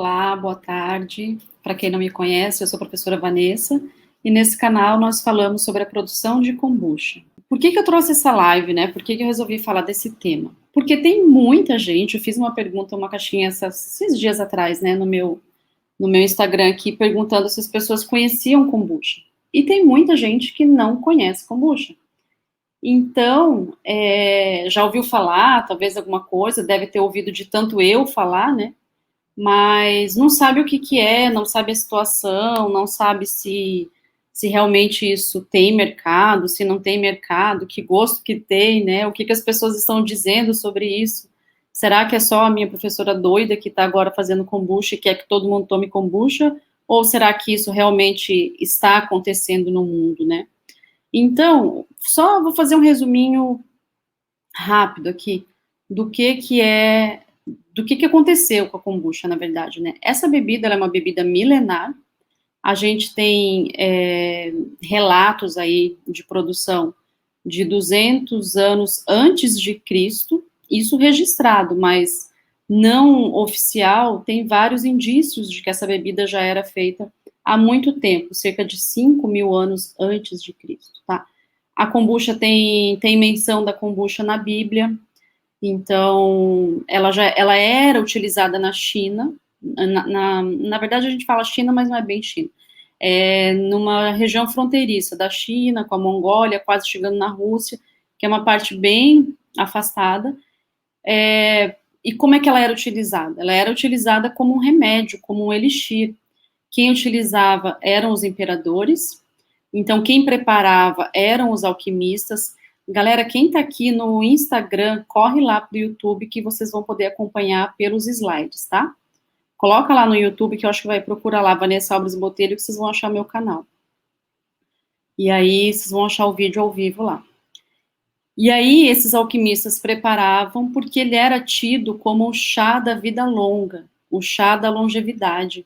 Olá, boa tarde. Para quem não me conhece, eu sou a professora Vanessa e nesse canal nós falamos sobre a produção de kombucha. Por que eu trouxe essa live, né? Por que eu resolvi falar desse tema? Porque tem muita gente, eu fiz uma pergunta, uma caixinha esses dias atrás, né, no meu Instagram aqui, perguntando se as pessoas conheciam kombucha. E tem muita gente que não conhece kombucha. Então, já ouviu falar, talvez alguma coisa, deve ter ouvido de tanto eu falar, né? Mas não sabe o que que é, não sabe a situação, não sabe se realmente isso tem mercado, se não tem mercado, que gosto que tem, né? O que que as pessoas estão dizendo sobre isso? Será que é só a minha professora doida que está agora fazendo kombucha e quer que todo mundo tome kombucha? Ou será que isso realmente está acontecendo no mundo, né? Então, só vou fazer um resuminho rápido aqui do que aconteceu com a kombucha, na verdade, né? Essa bebida, ela é uma bebida milenar. A gente tem relatos aí de produção de 200 anos antes de Cristo, isso registrado, mas não oficial, tem vários indícios de que essa bebida já era feita há muito tempo, cerca de 5.000 anos antes de Cristo, tá? A kombucha tem menção da kombucha na Bíblia, então, ela era utilizada na China, na verdade a gente fala China, mas não é bem China, numa região fronteiriça da China com a Mongólia, quase chegando na Rússia, que é uma parte bem afastada. E como é que ela era utilizada? Ela era utilizada como um remédio, como um elixir. Quem utilizava eram os imperadores, então quem preparava eram os alquimistas. Galera, quem está aqui no Instagram, corre lá para o YouTube que vocês vão poder acompanhar pelos slides, tá? Coloca lá no YouTube que eu acho que vai procurar lá, Vanessa Alves Botelho, que vocês vão achar meu canal. E aí, vocês vão achar o vídeo ao vivo lá. E aí, esses alquimistas preparavam porque ele era tido como o chá da vida longa, o chá da longevidade.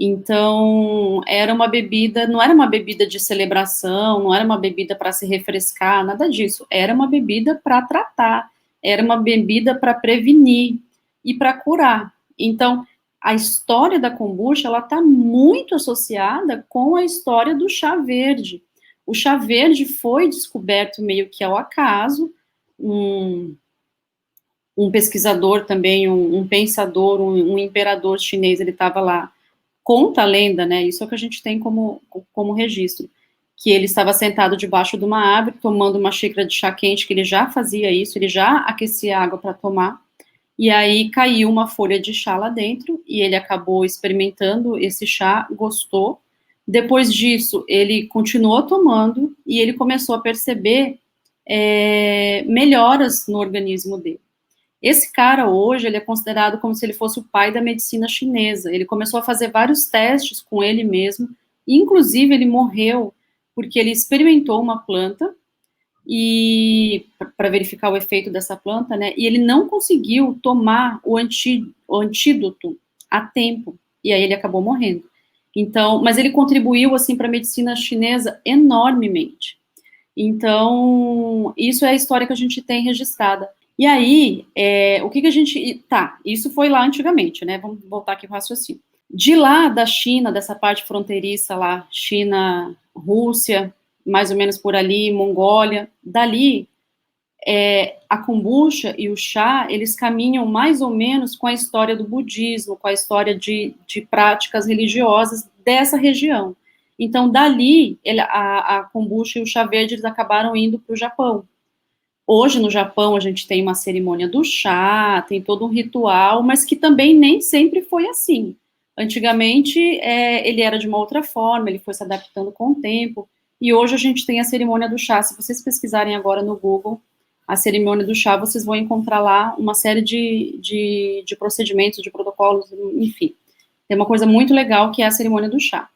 Então, era uma bebida, não era uma bebida de celebração, não era uma bebida para se refrescar, nada disso. Era uma bebida para tratar, era uma bebida para prevenir e para curar. Então, a história da kombucha, ela está muito associada com a história do chá verde. O chá verde foi descoberto meio que ao acaso, um pesquisador também, um pensador, um imperador chinês, ele estava lá. Conta a lenda, né? Isso é o que a gente tem como registro. Que ele estava sentado debaixo de uma árvore, tomando uma xícara de chá quente, que ele já fazia isso, ele já aquecia a água para tomar, e aí caiu uma folha de chá lá dentro, e ele acabou experimentando esse chá, gostou. Depois disso, ele continuou tomando, e ele começou a perceber melhoras no organismo dele. Esse cara hoje, ele é considerado como se ele fosse o pai da medicina chinesa. Ele começou a fazer vários testes com ele mesmo, inclusive ele morreu porque ele experimentou uma planta e para verificar o efeito dessa planta, né? E ele não conseguiu tomar o antídoto a tempo e aí ele acabou morrendo. Então, mas ele contribuiu assim para a medicina chinesa enormemente. Então, isso é a história que a gente tem registrada. E aí, o que a gente... Tá, isso foi lá antigamente, né? Vamos voltar aqui para o raciocínio. De lá da China, dessa parte fronteiriça lá, China, Rússia, mais ou menos por ali, Mongólia, dali, a kombucha e o chá, eles caminham mais ou menos com a história do budismo, com a história de práticas religiosas dessa região. Então, dali, a kombucha e o chá verde, eles acabaram indo para o Japão. Hoje, no Japão, a gente tem uma cerimônia do chá, tem todo um ritual, mas que também nem sempre foi assim. Antigamente, ele era de uma outra forma, ele foi se adaptando com o tempo, e hoje a gente tem a cerimônia do chá. Se vocês pesquisarem agora no Google, a cerimônia do chá, vocês vão encontrar lá uma série de procedimentos, de protocolos, enfim. Tem uma coisa muito legal que é a cerimônia do chá.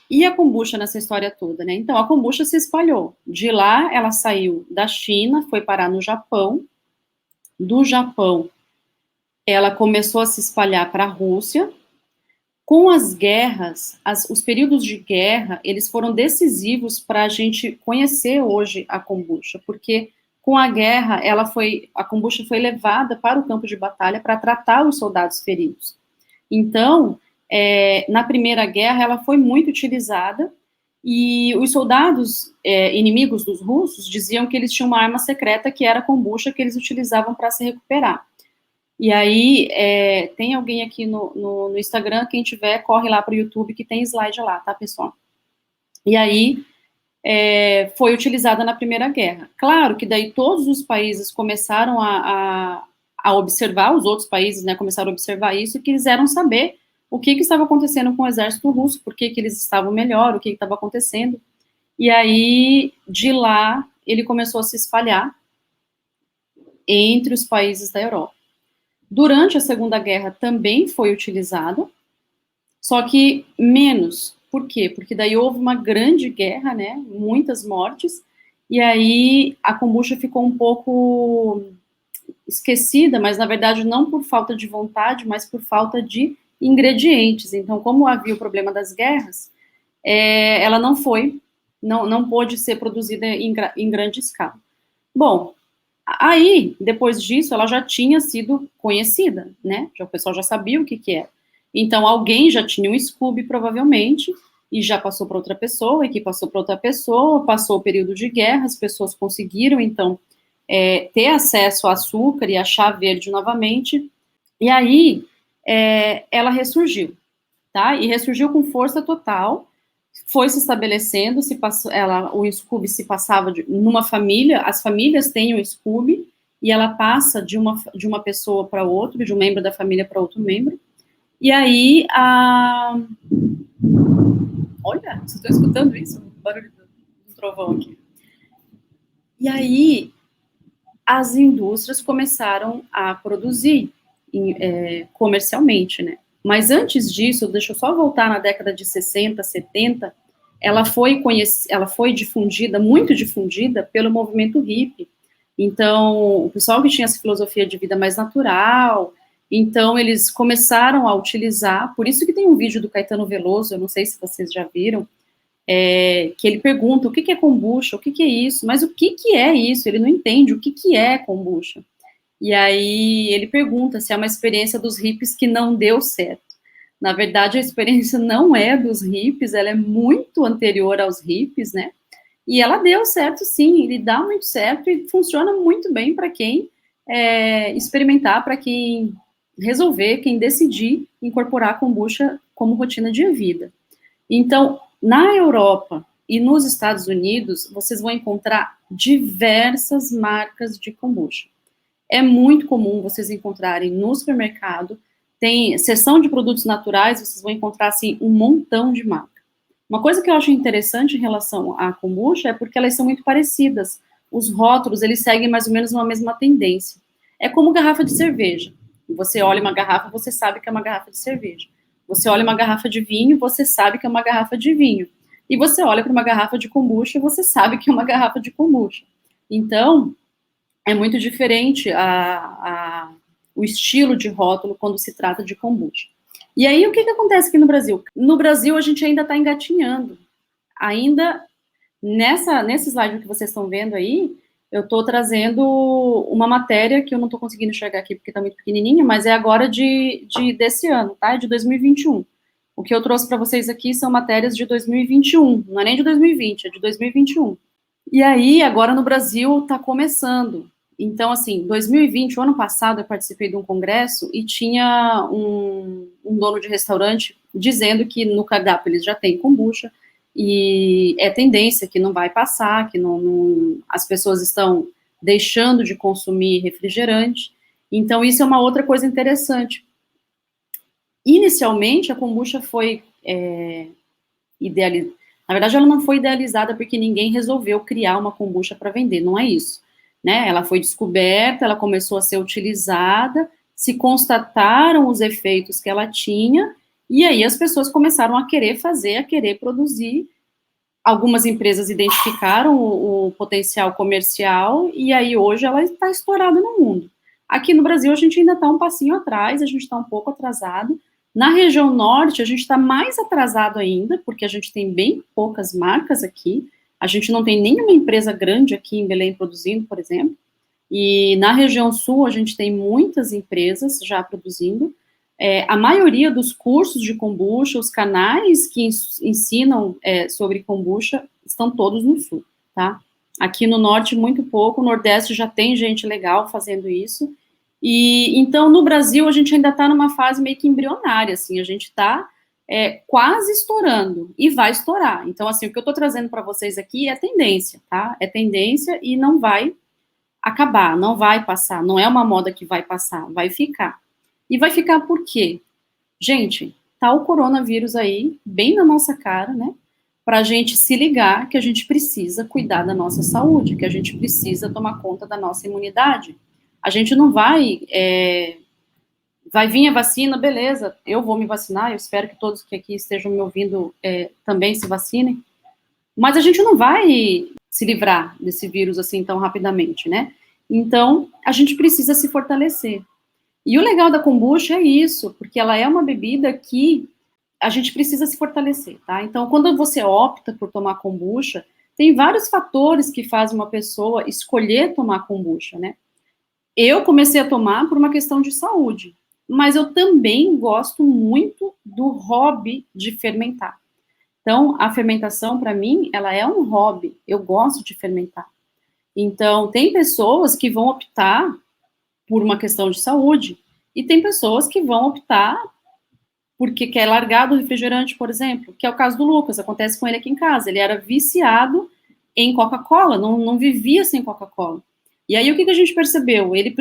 E a kombucha nessa história toda, né? Então, a kombucha se espalhou. De lá, ela saiu da China, foi parar no Japão. Do Japão, ela começou a se espalhar para a Rússia. Com as guerras, os períodos de guerra, eles foram decisivos para a gente conhecer hoje a kombucha, porque Com a guerra, a kombucha foi levada para o campo de batalha para tratar os soldados feridos. Então, na Primeira Guerra, ela foi muito utilizada, e os soldados inimigos dos russos diziam que eles tinham uma arma secreta, que era a kombucha, que eles utilizavam para se recuperar. E aí, tem alguém aqui no Instagram, quem tiver, corre lá para o YouTube, que tem slide lá, tá, pessoal? E aí, foi utilizada na Primeira Guerra. Claro que daí todos os países começaram a observar, os outros países, né, começaram a observar isso e quiseram saber o que estava acontecendo com o exército russo, por que eles estavam melhor, o que estava acontecendo. E aí, de lá, ele começou a se espalhar entre os países da Europa. Durante a Segunda Guerra também foi utilizado, só que menos. Por quê? Porque daí houve uma grande guerra, né, muitas mortes, e aí a kombucha ficou um pouco esquecida, mas na verdade não por falta de vontade, mas por falta de ingredientes. Então, como havia o problema das guerras, ela não pôde ser produzida em grande escala. Bom, aí, depois disso, ela já tinha sido conhecida, né? O pessoal já sabia o que era. Então, alguém já tinha um Scooby, provavelmente, e já passou para outra pessoa, e que passou para outra pessoa, passou o período de guerra, as pessoas conseguiram, então, ter acesso ao açúcar e a chá verde novamente, e aí ela ressurgiu, tá? E ressurgiu com força total, foi se estabelecendo, o Scooby se passava numa família, as famílias têm um Scooby, e ela passa de uma pessoa para outra, de um membro da família para outro membro, e aí, olha, vocês estão escutando isso? O barulho do trovão aqui. E aí, as indústrias começaram a produzir comercialmente, né? Mas antes disso, deixa eu só voltar na década de 60, 70, ela foi difundida, muito difundida, pelo movimento hippie. Então, o pessoal que tinha essa filosofia de vida mais natural, então eles começaram a utilizar, por isso que tem um vídeo do Caetano Veloso, eu não sei se vocês já viram, que ele pergunta o que é kombucha, o que é isso, mas o que é isso? Ele não entende o que é kombucha. E aí ele pergunta se é uma experiência dos hippies que não deu certo. Na verdade, a experiência não é dos hippies, ela é muito anterior aos hippies, né? E ela deu certo, sim, ele dá muito certo e funciona muito bem para quem experimentar, para quem resolver, quem decidir incorporar a kombucha como rotina de vida. Então, na Europa e nos Estados Unidos, vocês vão encontrar diversas marcas de kombucha. É muito comum vocês encontrarem no supermercado, tem seção de produtos naturais, vocês vão encontrar, assim, um montão de marca. Uma coisa que eu acho interessante em relação à kombucha é porque elas são muito parecidas. Os rótulos, eles seguem mais ou menos uma mesma tendência. É como garrafa de cerveja. Você olha uma garrafa, você sabe que é uma garrafa de cerveja. Você olha uma garrafa de vinho, você sabe que é uma garrafa de vinho. E você olha para uma garrafa de kombucha, você sabe que é uma garrafa de kombucha. Então, é muito diferente o estilo de rótulo quando se trata de kombucha. E aí, o que acontece aqui no Brasil? No Brasil, a gente ainda está engatinhando. Ainda, nesse slide que vocês estão vendo aí, eu estou trazendo uma matéria que eu não estou conseguindo enxergar aqui porque está muito pequenininha, mas é agora desse ano, tá? É de 2021. O que eu trouxe para vocês aqui são matérias de 2021, não é nem de 2020, é de 2021. E aí, agora no Brasil, está começando. Então, assim, 2020, o ano passado, eu participei de um congresso e tinha um dono de restaurante dizendo que no cardápio eles já têm kombucha e é tendência que não vai passar, que as pessoas estão deixando de consumir refrigerante. Então, isso é uma outra coisa interessante. Inicialmente, a kombucha foi idealizada. Na verdade, ela não foi idealizada porque ninguém resolveu criar uma kombucha para vender, não é isso. Né? Ela foi descoberta, ela começou a ser utilizada, se constataram os efeitos que ela tinha, e aí as pessoas começaram a querer fazer, a querer produzir. Algumas empresas identificaram o potencial comercial, e aí hoje ela está estourada no mundo. Aqui no Brasil a gente ainda está um passinho atrás, a gente está um pouco atrasado. Na região norte a gente está mais atrasado ainda, porque a gente tem bem poucas marcas aqui. A gente não tem nenhuma empresa grande aqui em Belém produzindo, por exemplo, e na região sul a gente tem muitas empresas já produzindo. A maioria dos cursos de kombucha, os canais que ensinam sobre kombucha, estão todos no sul, tá? Aqui no norte, muito pouco, no nordeste já tem gente legal fazendo isso. E então, no Brasil, a gente ainda está numa fase meio que embrionária, assim, a gente está quase estourando, e vai estourar. Então, assim, o que eu estou trazendo para vocês aqui é tendência, tá? É tendência e não vai acabar, não vai passar, não é uma moda que vai passar, vai ficar. E vai ficar por quê? Gente, tá o coronavírus aí, bem na nossa cara, né? Para a gente se ligar que a gente precisa cuidar da nossa saúde, que a gente precisa tomar conta da nossa imunidade. A gente não vai vai vir a vacina, beleza, eu vou me vacinar, eu espero que todos que aqui estejam me ouvindo também se vacinem, mas a gente não vai se livrar desse vírus assim tão rapidamente, né? Então, a gente precisa se fortalecer. E o legal da kombucha é isso, porque ela é uma bebida que a gente precisa se fortalecer, tá? Então, quando você opta por tomar kombucha, tem vários fatores que fazem uma pessoa escolher tomar kombucha, né? Eu comecei a tomar por uma questão de saúde, mas eu também gosto muito do hobby de fermentar. Então, a fermentação, para mim, ela é um hobby. Eu gosto de fermentar. Então, tem pessoas que vão optar por uma questão de saúde, e tem pessoas que vão optar porque quer largar do refrigerante, por exemplo, que é o caso do Lucas, acontece com ele aqui em casa. Ele era viciado em Coca-Cola, não vivia sem Coca-Cola. E aí, o que a gente percebeu? Ele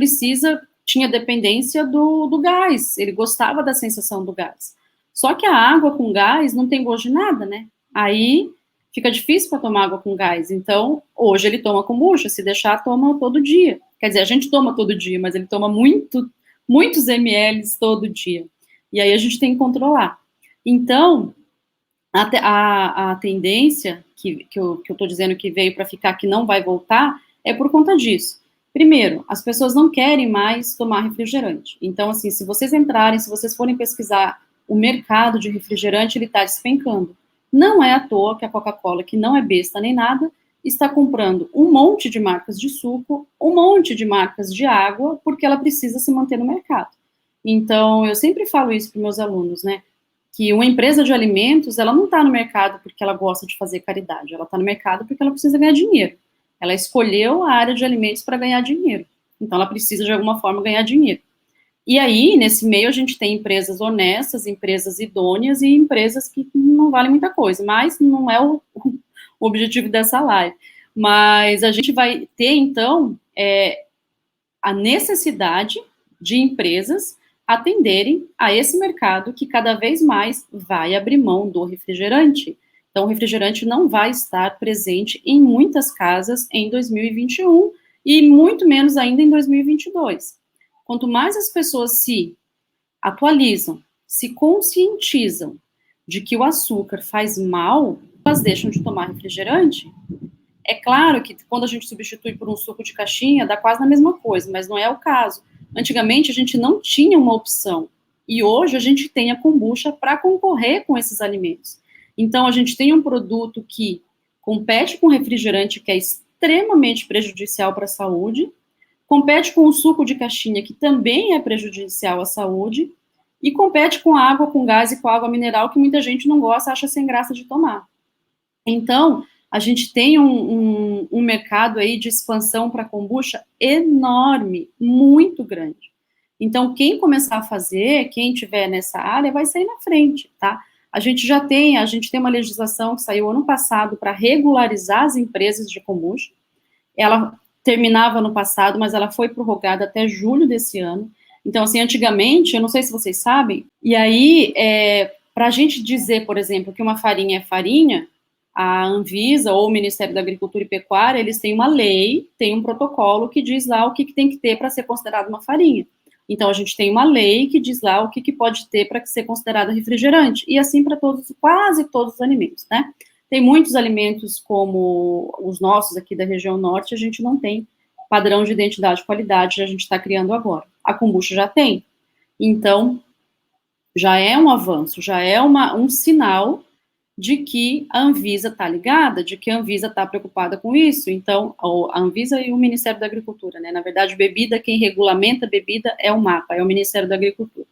tinha dependência do gás, ele gostava da sensação do gás. Só que a água com gás não tem gosto de nada, né? Aí fica difícil para tomar água com gás. Então, hoje ele toma kombucha, se deixar, toma todo dia. Quer dizer, a gente toma todo dia, mas ele toma muitos ml todo dia. E aí a gente tem que controlar. Então, a tendência que eu estou dizendo que veio para ficar, que não vai voltar, é por conta disso. Primeiro, as pessoas não querem mais tomar refrigerante. Então, assim, se vocês forem pesquisar o mercado de refrigerante, ele está despencando. Não é à toa que a Coca-Cola, que não é besta nem nada, está comprando um monte de marcas de suco, um monte de marcas de água, porque ela precisa se manter no mercado. Então, eu sempre falo isso para meus alunos, né? Que uma empresa de alimentos, ela não está no mercado porque ela gosta de fazer caridade, ela está no mercado porque ela precisa ganhar dinheiro. Ela escolheu a área de alimentos para ganhar dinheiro. Então, ela precisa, de alguma forma, ganhar dinheiro. E aí, nesse meio, a gente tem empresas honestas, empresas idôneas e empresas que não valem muita coisa, mas não é o objetivo dessa live. Mas a gente vai ter, então, a necessidade de empresas atenderem a esse mercado que cada vez mais vai abrir mão do refrigerante. Então, o refrigerante não vai estar presente em muitas casas em 2021 e muito menos ainda em 2022. Quanto mais as pessoas se atualizam, se conscientizam de que o açúcar faz mal, elas deixam de tomar refrigerante. É claro que quando a gente substitui por um suco de caixinha, dá quase a mesma coisa, mas não é o caso. Antigamente, a gente não tinha uma opção. E hoje, a gente tem a kombucha para concorrer com esses alimentos. Então, a gente tem um produto que compete com refrigerante, que é extremamente prejudicial para a saúde, compete com o suco de caixinha, que também é prejudicial à saúde, e compete com a água com gás e com a água mineral, que muita gente não gosta, acha sem graça de tomar. Então, a gente tem um mercado aí de expansão para kombucha enorme, muito grande. Então, quem começar a fazer, quem tiver nessa área, vai sair na frente, tá? A gente tem uma legislação que saiu ano passado para regularizar as empresas de kombucha. Ela terminava no passado, mas ela foi prorrogada até julho desse ano. Então, assim, antigamente, eu não sei se vocês sabem, e aí, para a gente dizer, por exemplo, que uma farinha é farinha, a Anvisa ou o Ministério da Agricultura e Pecuária, eles têm uma lei, tem um protocolo que diz lá o que tem que ter para ser considerado uma farinha. Então, a gente tem uma lei que diz lá o que pode ter para ser considerado refrigerante, e assim para quase todos os alimentos, né? Tem muitos alimentos, como os nossos aqui da região norte, a gente não tem padrão de identidade e qualidade, a gente está criando agora. A kombucha já tem. Então, já é um avanço, já é um sinal de que a Anvisa está ligada, de que a Anvisa está preocupada com isso. Então, a Anvisa e o Ministério da Agricultura, né? Na verdade, bebida, quem regulamenta a bebida é o MAPA, é o Ministério da Agricultura.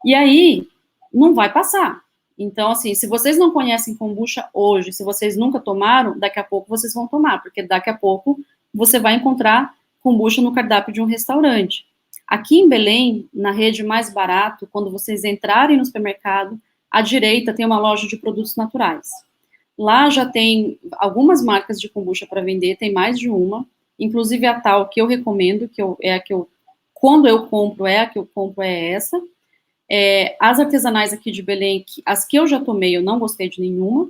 E aí, não vai passar. Então, assim, se vocês não conhecem kombucha hoje, se vocês nunca tomaram, daqui a pouco vocês vão tomar, porque daqui a pouco você vai encontrar kombucha no cardápio de um restaurante. Aqui em Belém, na rede Mais Barato, quando vocês entrarem no supermercado, à direita tem uma loja de produtos naturais. Lá já tem algumas marcas de kombucha para vender, tem mais de uma, inclusive a tal que eu recomendo, quando eu compro, é a que eu compro é essa. As artesanais aqui de Belém, as que eu já tomei, eu não gostei de nenhuma,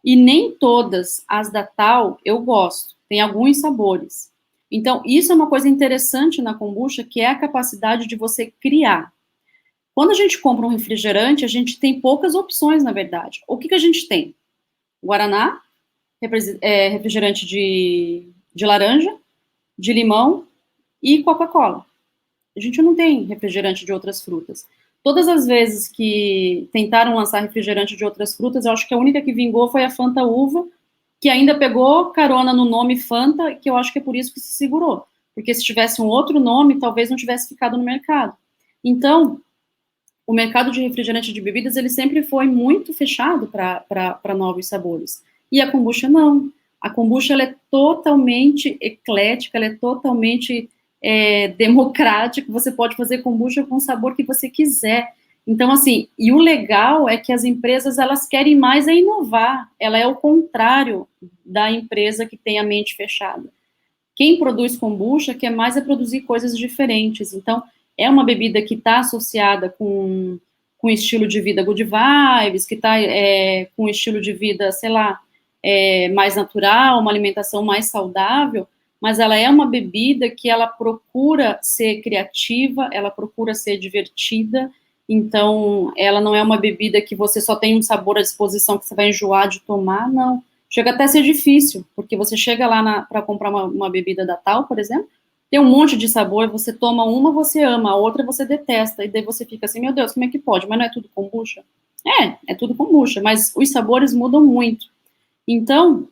e nem todas as da tal eu gosto, tem alguns sabores. Então, isso é uma coisa interessante na kombucha, que é a capacidade de você criar. Quando a gente compra um refrigerante, a gente tem poucas opções, na verdade. O que a gente tem? Guaraná, refrigerante de laranja, de limão e Coca-Cola. A gente não tem refrigerante de outras frutas. Todas as vezes que tentaram lançar refrigerante de outras frutas, eu acho que a única que vingou foi a Fanta Uva, que ainda pegou carona no nome Fanta, que eu acho que é por isso que se segurou. Porque se tivesse um outro nome, talvez não tivesse ficado no mercado. Então, o mercado de refrigerante de bebidas, ele sempre foi muito fechado para novos sabores. E a kombucha não. A kombucha, ela é totalmente eclética, ela é totalmente democrática, você pode fazer kombucha com o sabor que você quiser. Então, assim, e o legal é que as empresas, elas querem mais inovar, ela é o contrário da empresa que tem a mente fechada. Quem produz kombucha quer mais produzir coisas diferentes. Então, é uma bebida que está associada com estilo de vida good vibes, que está com estilo de vida, sei lá, mais natural, uma alimentação mais saudável, mas ela é uma bebida que ela procura ser criativa, ela procura ser divertida, então ela não é uma bebida que você só tem um sabor à disposição que você vai enjoar de tomar, não. Chega até a ser difícil, porque você chega lá para comprar uma bebida da tal, por exemplo, tem um monte de sabor, você toma uma, você ama, a outra você detesta, e daí você fica assim, meu Deus, como é que pode? Mas não é tudo kombucha? É tudo kombucha, mas os sabores mudam muito. Então,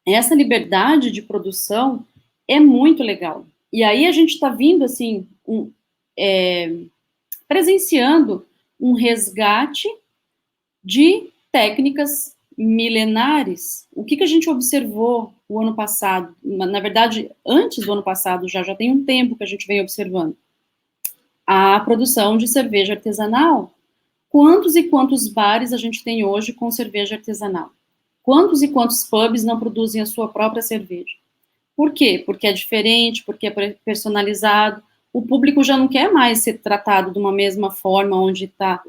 essa liberdade de produção é muito legal. E aí a gente está vindo, assim, presenciando um resgate de técnicas milenares. O que a gente observou o ano passado? Na verdade, antes do ano passado, já tem um tempo que a gente vem observando. A produção de cerveja artesanal. Quantos e quantos bares a gente tem hoje com cerveja artesanal? Quantos e quantos pubs não produzem a sua própria cerveja? Por quê? Porque é diferente, porque é personalizado. O público já não quer mais ser tratado de uma mesma forma, onde está,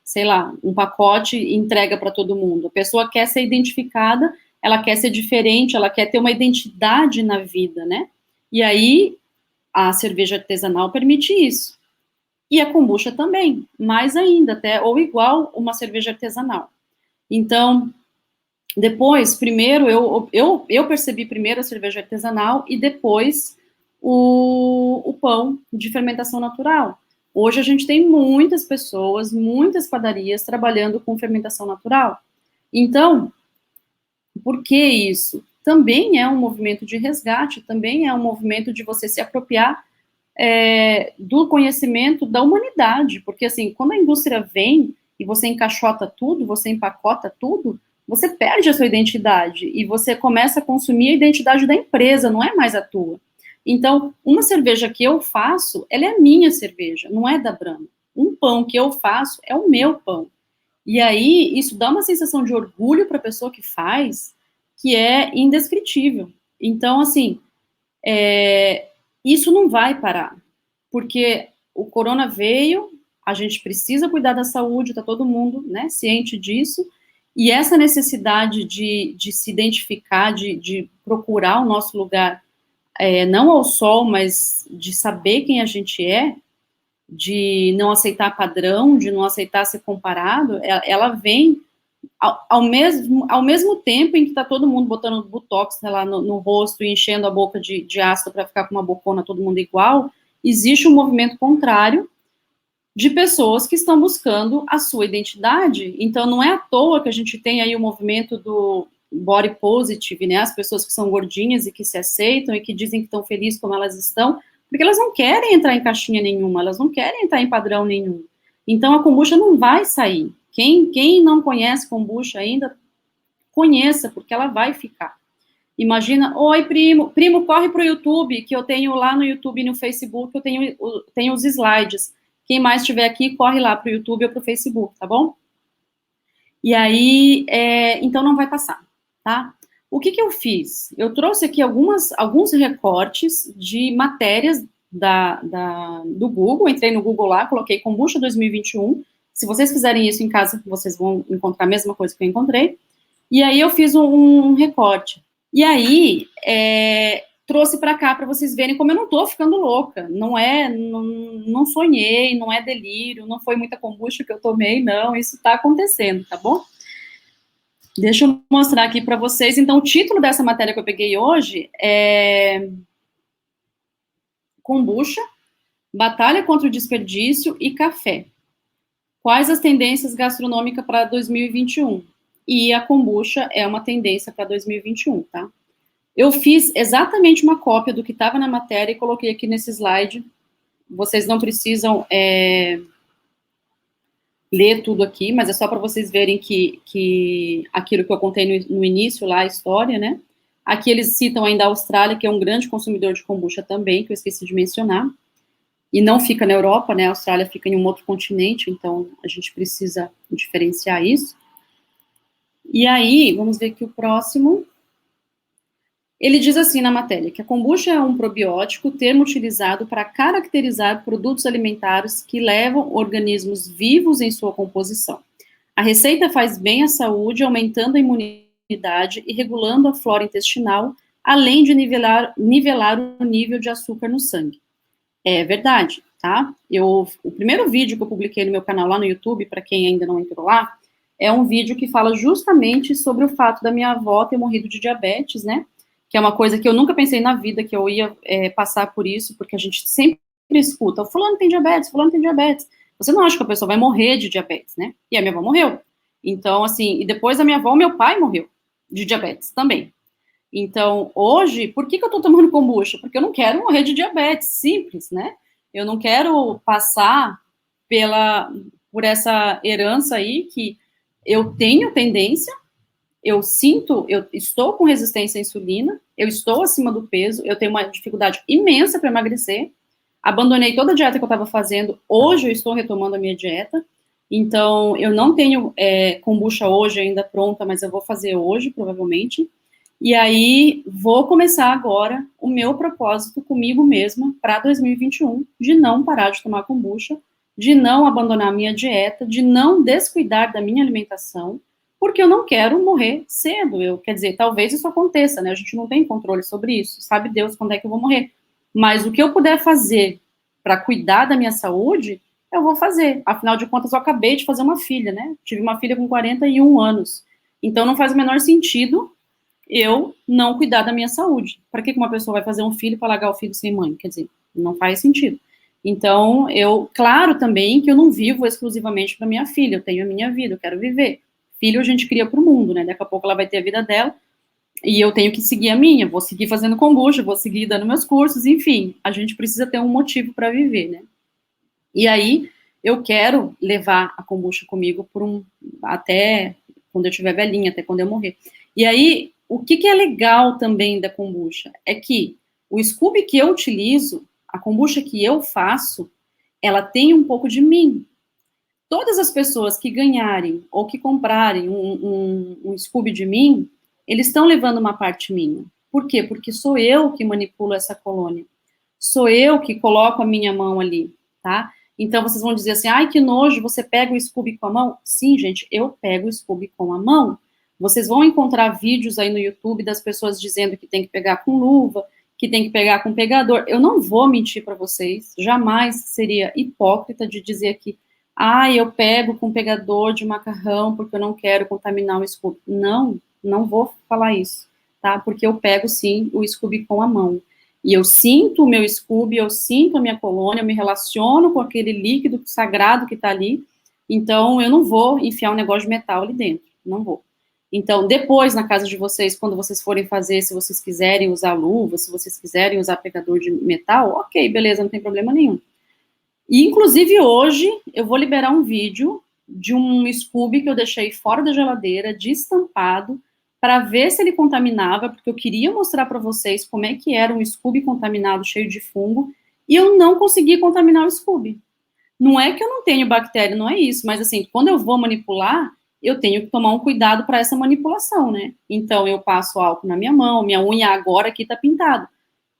sei lá, um pacote e entrega para todo mundo. A pessoa quer ser identificada, ela quer ser diferente, ela quer ter uma identidade na vida, né? E aí, a cerveja artesanal permite isso. E a kombucha também, mais ainda, até, ou igual uma cerveja artesanal. Então, depois, primeiro, eu percebi primeiro a cerveja artesanal e depois o pão de fermentação natural. Hoje a gente tem muitas pessoas, muitas padarias trabalhando com fermentação natural. Então, por que isso? Também é um movimento de resgate, também é um movimento de você se apropriar do conhecimento da humanidade, porque assim, quando a indústria vem e você encaixota tudo, você empacota tudo, você perde a sua identidade e você começa a consumir a identidade da empresa, não é mais a tua. Então, uma cerveja que eu faço, ela é a minha cerveja, não é da Brahma. Um pão que eu faço é o meu pão. E aí, isso dá uma sensação de orgulho para a pessoa que faz, que é indescritível. Então, assim, isso não vai parar, porque o corona veio, a gente precisa cuidar da saúde, está todo mundo, né, ciente disso, e essa necessidade de se identificar, de procurar o nosso lugar, não ao sol, mas de saber quem a gente é, de não aceitar padrão, de não aceitar ser comparado, ela vem ao mesmo tempo em que está todo mundo botando botox, sei lá, no rosto e enchendo a boca de ácido para ficar com uma bocona todo mundo igual, existe um movimento contrário de pessoas que estão buscando a sua identidade. Então, não é à toa que a gente tem aí o movimento do body positive, né? As pessoas que são gordinhas e que se aceitam e que dizem que estão felizes como elas estão, porque elas não querem entrar em caixinha nenhuma, elas não querem entrar em padrão nenhum. Então, a kombucha não vai sair. Quem não conhece kombucha ainda, conheça, porque ela vai ficar. Imagina, oi, primo, corre para o YouTube, que eu tenho lá no YouTube e no Facebook, eu tenho os slides. Quem mais estiver aqui, corre lá para o YouTube ou para o Facebook, tá bom? E aí, então não vai passar, tá? O que eu fiz? Eu trouxe aqui alguns recortes de matérias do Google, entrei no Google lá, coloquei Kombucha 2021. Se vocês fizerem isso em casa, vocês vão encontrar a mesma coisa que eu encontrei. E aí eu fiz um recorte. E aí, trouxe para cá para vocês verem como eu não tô ficando louca. Não sonhei, não é delírio, não foi muita kombucha que eu tomei, não. Isso tá acontecendo, tá bom? Deixa eu mostrar aqui para vocês. Então, o título dessa matéria que eu peguei hoje é Kombucha, Batalha contra o Desperdício e Café. Quais as tendências gastronômicas para 2021? E a kombucha é uma tendência para 2021, tá? Eu fiz exatamente uma cópia do que estava na matéria e coloquei aqui nesse slide. Vocês não precisam ler tudo aqui, mas é só para vocês verem que aquilo que eu contei no início lá, a história, né? Aqui eles citam ainda a Austrália, que é um grande consumidor de kombucha também, que eu esqueci de mencionar. E não fica na Europa, né? A Austrália fica em um outro continente, então a gente precisa diferenciar isso. E aí, vamos ver aqui o próximo. Ele diz assim na matéria, que a kombucha é um probiótico, termo utilizado para caracterizar produtos alimentares que levam organismos vivos em sua composição. A receita faz bem à saúde, aumentando a imunidade e regulando a flora intestinal, além de nivelar o nível de açúcar no sangue. É verdade, tá? O primeiro vídeo que eu publiquei no meu canal lá no YouTube, para quem ainda não entrou lá, é um vídeo que fala justamente sobre o fato da minha avó ter morrido de diabetes, né? Que é uma coisa que eu nunca pensei na vida que eu ia passar por isso, porque a gente sempre escuta, fulano tem diabetes, fulano tem diabetes. Você não acha que a pessoa vai morrer de diabetes, né? E a minha avó morreu. Então, assim, e depois da minha avó, meu pai morreu de diabetes também. Então, hoje, por que eu tô tomando kombucha? Porque eu não quero morrer de diabetes, simples, né? Eu não quero passar por essa herança aí que eu tenho tendência, eu estou com resistência à insulina, eu estou acima do peso, eu tenho uma dificuldade imensa para emagrecer, abandonei toda a dieta que eu estava fazendo, hoje eu estou retomando a minha dieta, então eu não tenho kombucha hoje ainda pronta, mas eu vou fazer hoje, provavelmente, e aí vou começar agora o meu propósito comigo mesma para 2021, de não parar de tomar kombucha, de não abandonar a minha dieta, de não descuidar da minha alimentação, porque eu não quero morrer cedo. Quer dizer, talvez isso aconteça, né? A gente não tem controle sobre isso, sabe Deus quando é que eu vou morrer. Mas o que eu puder fazer para cuidar da minha saúde, eu vou fazer. Afinal de contas, eu acabei de fazer uma filha, né? Tive uma filha com 41 anos. Então, não faz o menor sentido eu não cuidar da minha saúde. Para que uma pessoa vai fazer um filho para largar o filho sem mãe? Quer dizer, não faz sentido. Então, claro também que eu não vivo exclusivamente para minha filha, eu tenho a minha vida, eu quero viver. Filho a gente cria para o mundo, né? Daqui a pouco ela vai ter a vida dela e eu tenho que seguir a minha, vou seguir fazendo kombucha, vou seguir dando meus cursos, enfim, a gente precisa ter um motivo para viver, né? E aí, eu quero levar a kombucha comigo até quando eu estiver velhinha, até quando eu morrer. E aí, o que é legal também da kombucha é que o Scooby que eu utilizo, a kombucha que eu faço, ela tem um pouco de mim. Todas as pessoas que ganharem ou que comprarem um Scooby de mim, eles estão levando uma parte minha. Por quê? Porque sou eu que manipulo essa colônia. Sou eu que coloco a minha mão ali, tá? Então, vocês vão dizer assim, ai, que nojo, você pega o Scooby com a mão? Sim, gente, eu pego o Scooby com a mão. Vocês vão encontrar vídeos aí no YouTube das pessoas dizendo que tem que pegar com luva, que tem que pegar com pegador. Eu não vou mentir para vocês, jamais seria hipócrita de dizer que eu pego com pegador de macarrão porque eu não quero contaminar o Scooby. Não vou falar isso, tá? Porque eu pego, sim, o Scooby com a mão. E eu sinto o meu Scooby, eu sinto a minha colônia, eu me relaciono com aquele líquido sagrado que está ali, então eu não vou enfiar um negócio de metal ali dentro, não vou. Então, depois, na casa de vocês, quando vocês forem fazer, se vocês quiserem usar luva, se vocês quiserem usar pegador de metal, ok, beleza, não tem problema nenhum. E, inclusive, hoje, eu vou liberar um vídeo de um Scooby que eu deixei fora da geladeira, destampado, para ver se ele contaminava, porque eu queria mostrar para vocês como é que era um Scooby contaminado, cheio de fungo, e eu não consegui contaminar o Scooby. Não é que eu não tenho bactéria, não é isso, mas assim, quando eu vou manipular, eu tenho que tomar um cuidado para essa manipulação, né? Então, eu passo álcool na minha mão, minha unha agora aqui tá pintada.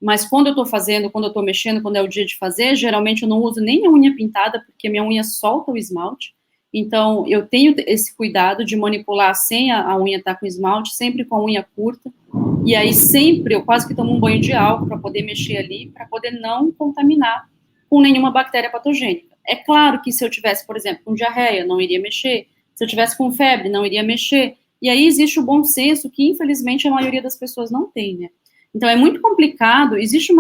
Mas quando eu estou fazendo, quando eu estou mexendo, quando é o dia de fazer, geralmente eu não uso nem a unha pintada, porque minha unha solta o esmalte. Então, eu tenho esse cuidado de manipular sem a unha estar com esmalte, sempre com a unha curta. E aí, sempre, eu quase que tomo um banho de álcool para poder mexer ali, para poder não contaminar com nenhuma bactéria patogênica. É claro que se eu tivesse, por exemplo, com diarreia, não iria mexer. Se eu tivesse com febre, não iria mexer. E aí existe o bom senso que, infelizmente, a maioria das pessoas não tem, né? Então, é muito complicado. Existe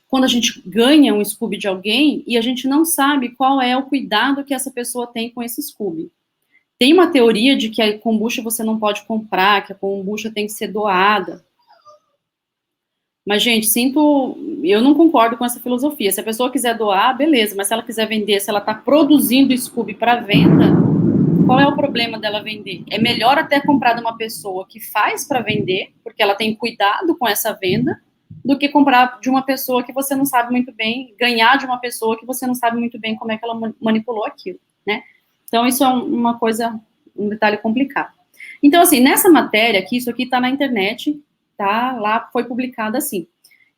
quando a gente ganha um Scooby de alguém e a gente não sabe qual é o cuidado que essa pessoa tem com esse Scooby. Tem uma teoria de que a kombucha você não pode comprar, que a kombucha tem que ser doada. Mas, gente, eu não concordo com essa filosofia. Se a pessoa quiser doar, beleza, mas se ela quiser vender, se ela está produzindo Scooby para venda, qual é o problema dela vender? É melhor até comprar de uma pessoa que faz para vender, porque ela tem cuidado com essa venda, do que comprar de uma pessoa que você não sabe muito bem, ganhar de uma pessoa que você não sabe muito bem como é que ela manipulou aquilo, né? Então, isso é uma coisa, um detalhe complicado. Então, assim, nessa matéria aqui, isso aqui está na internet, tá? Lá foi publicado assim.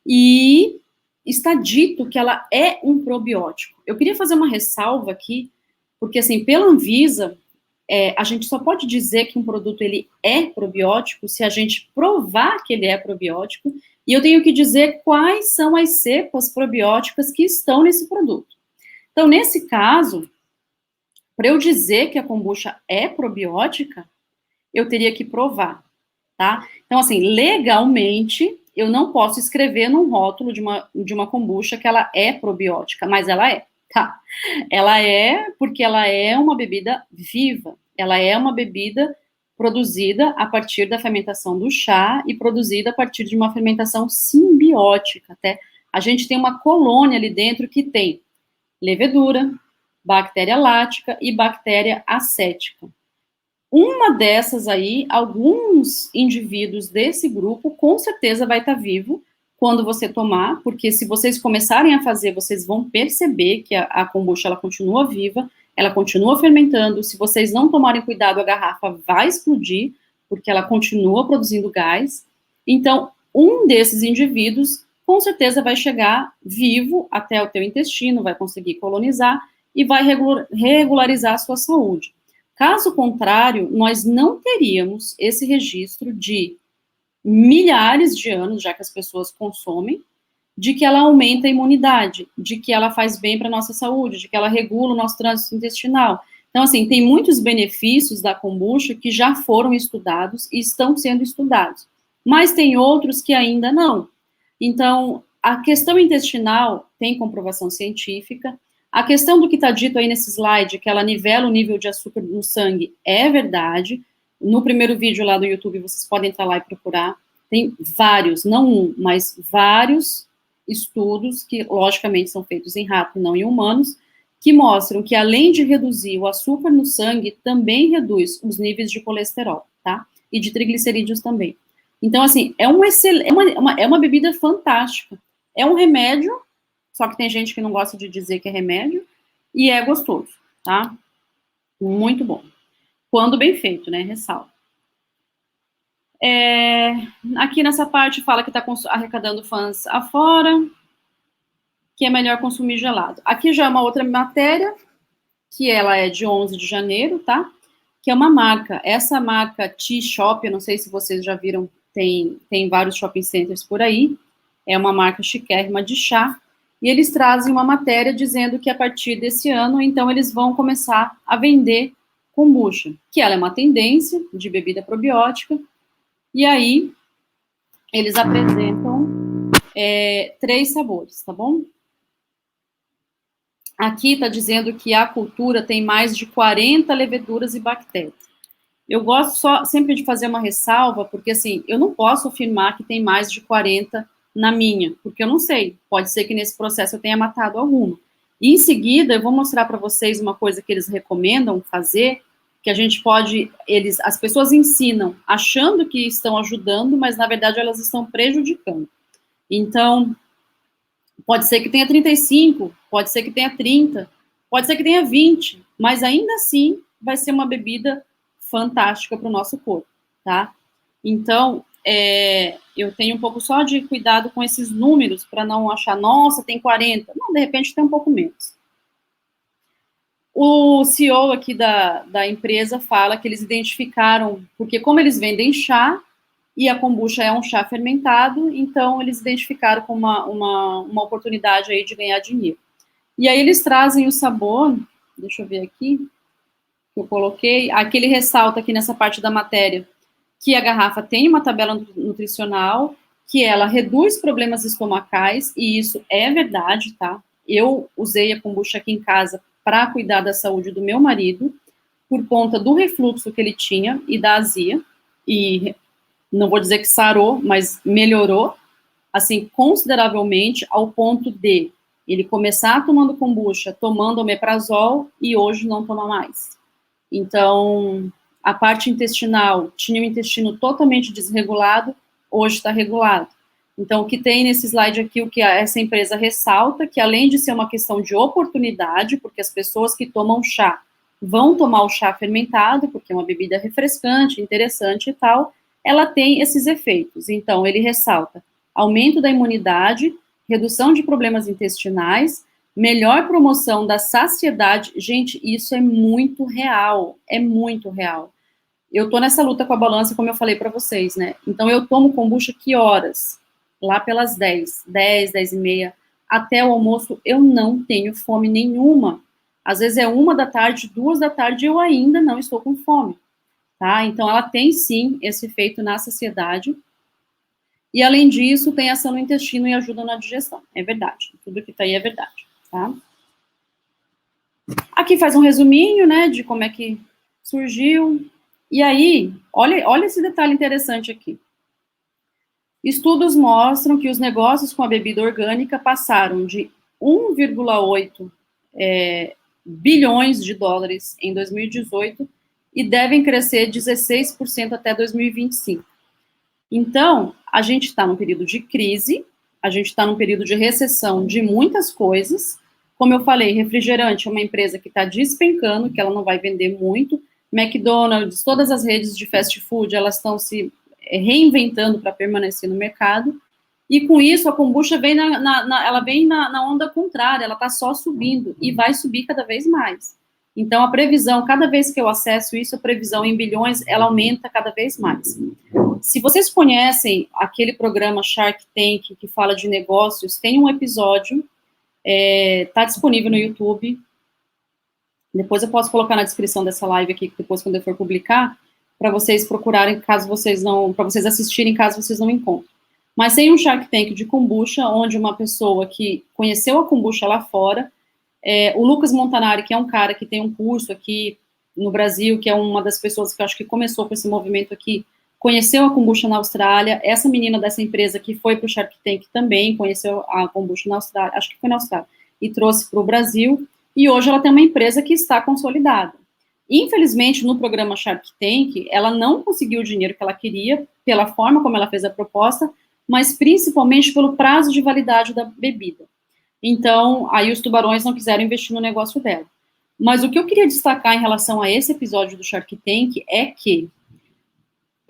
E está dito que ela é um probiótico. Eu queria fazer uma ressalva aqui, porque, assim, pela Anvisa, a gente só pode dizer que um produto ele é probiótico se a gente provar que ele é probiótico, e eu tenho que dizer quais são as cepas probióticas que estão nesse produto. Então, nesse caso, para eu dizer que a kombucha é probiótica, eu teria que provar, tá? Então, assim, legalmente, eu não posso escrever num rótulo de uma kombucha que ela é probiótica, mas ela é, tá? Ela é porque ela é uma bebida viva, ela é uma bebida produzida a partir da fermentação do chá e produzida a partir de uma fermentação simbiótica, até. A gente tem uma colônia ali dentro que tem levedura, bactéria lática e bactéria acética. Uma dessas aí, alguns indivíduos desse grupo, com certeza vai estar vivo quando você tomar, porque se vocês começarem a fazer, vocês vão perceber que a kombucha, ela continua viva, ela continua fermentando, se vocês não tomarem cuidado, a garrafa vai explodir, porque ela continua produzindo gás. Então, um desses indivíduos, com certeza vai chegar vivo até o teu intestino, vai conseguir colonizar e vai regularizar a sua saúde. Caso contrário, nós não teríamos esse registro de milhares de anos, já que as pessoas consomem, de que ela aumenta a imunidade, de que ela faz bem para a nossa saúde, de que ela regula o nosso trânsito intestinal. Então, assim, tem muitos benefícios da kombucha que já foram estudados e estão sendo estudados, mas tem outros que ainda não. Então, a questão intestinal tem comprovação científica. A questão do que está dito aí nesse slide, que ela nivela o nível de açúcar no sangue, é verdade. No primeiro vídeo lá do YouTube, vocês podem entrar lá e procurar. Tem vários, não um, mas vários estudos que, logicamente, são feitos em rato e não em humanos, que mostram que, além de reduzir o açúcar no sangue, também reduz os níveis de colesterol, tá? E de triglicerídeos também. Então, assim, é uma bebida fantástica. É um remédio, só que tem gente que não gosta de dizer que é remédio, e é gostoso, tá? Muito bom. Quando bem feito, né? Ressalva. Aqui nessa parte fala que está arrecadando fãs afora, que é melhor consumir gelado. Aqui já é uma outra matéria, que ela é de 11 de janeiro, tá? Que é uma marca. Essa marca T-Shop, eu não sei se vocês já viram, tem vários shopping centers por aí. É uma marca chiquérrima de chá. E eles trazem uma matéria dizendo que a partir desse ano, então, eles vão começar a vender kombucha, que ela é uma tendência de bebida probiótica. E aí, eles apresentam 3 sabores, tá bom? Aqui está dizendo que a cultura tem mais de 40 leveduras e bactérias. Eu gosto sempre de fazer uma ressalva, porque assim, eu não posso afirmar que tem mais de 40 na minha, porque eu não sei. Pode ser que nesse processo eu tenha matado alguma. E em seguida, eu vou mostrar para vocês uma coisa que eles recomendam fazer, que a gente pode, as pessoas ensinam achando que estão ajudando, mas na verdade elas estão prejudicando. Então, pode ser que tenha 35, pode ser que tenha 30, pode ser que tenha 20, mas ainda assim vai ser uma bebida fantástica para o nosso corpo, tá? Então, eu tenho um pouco só de cuidado com esses números, para não achar, nossa, tem 40. Não, de repente tem um pouco menos. O CEO aqui da empresa fala que eles identificaram, porque como eles vendem chá, e a kombucha é um chá fermentado, então eles identificaram como uma oportunidade aí de ganhar dinheiro. E aí eles trazem o sabor, deixa eu ver aqui, que eu coloquei, aqui ele ressalta aqui nessa parte da matéria, que a garrafa tem uma tabela nutricional, que ela reduz problemas estomacais, e isso é verdade, tá? Eu usei a kombucha aqui em casa para cuidar da saúde do meu marido, por conta do refluxo que ele tinha e da azia, e não vou dizer que sarou, mas melhorou, assim, consideravelmente, ao ponto de ele começar tomando kombucha, tomando omeprazol, e hoje não toma mais. Então, a parte intestinal, tinha o intestino totalmente desregulado, hoje está regulado. Então, o que tem nesse slide aqui, o que essa empresa ressalta, que além de ser uma questão de oportunidade, porque as pessoas que tomam chá vão tomar o chá fermentado, porque é uma bebida refrescante, interessante e tal, ela tem esses efeitos. Então, ele ressalta aumento da imunidade, redução de problemas intestinais, melhor promoção da saciedade. Gente, isso é muito real, é muito real. Eu tô nessa luta com a balança, como eu falei para vocês, né? Então, eu tomo kombucha que horas? Lá pelas 10 e meia, até o almoço, eu não tenho fome nenhuma. Às vezes é 1 da tarde, 2 da tarde, eu ainda não estou com fome, tá? Então, ela tem, sim, esse efeito na saciedade. E, além disso, tem ação no intestino e ajuda na digestão. É verdade. Tudo que tá aí é verdade, tá? Aqui faz um resuminho, né, de como é que surgiu. E aí, olha esse detalhe interessante aqui. Estudos mostram que os negócios com a bebida orgânica passaram de 1,8 bilhões de dólares em 2018 e devem crescer 16% até 2025. Então, a gente está num período de crise, a gente está num período de recessão de muitas coisas. Como eu falei, refrigerante é uma empresa que está despencando, que ela não vai vender muito. McDonald's, todas as redes de fast food, elas estão se reinventando para permanecer no mercado. E com isso, a kombucha vem ela vem na onda contrária, ela está só subindo e vai subir cada vez mais. Então, a previsão, cada vez que eu acesso isso, a previsão em bilhões, ela aumenta cada vez mais. Se vocês conhecem aquele programa Shark Tank, que fala de negócios, tem um episódio, tá disponível no YouTube. Depois eu posso colocar na descrição dessa live aqui, depois quando eu for publicar, para vocês procurarem, caso vocês não, para vocês assistirem, caso vocês não encontrem. Mas tem um Shark Tank de kombucha, onde uma pessoa que conheceu a kombucha lá fora, o Lucas Montanari, que é um cara que tem um curso aqui no Brasil, que é uma das pessoas que eu acho que começou com esse movimento aqui, conheceu a kombucha na Austrália. Essa menina dessa empresa que foi para o Shark Tank também conheceu a kombucha na Austrália, acho que foi na Austrália, e trouxe para o Brasil. E hoje ela tem uma empresa que está consolidada. Infelizmente, no programa Shark Tank, ela não conseguiu o dinheiro que ela queria, pela forma como ela fez a proposta, mas principalmente pelo prazo de validade da bebida. Então, aí os tubarões não quiseram investir no negócio dela. Mas o que eu queria destacar em relação a esse episódio do Shark Tank é que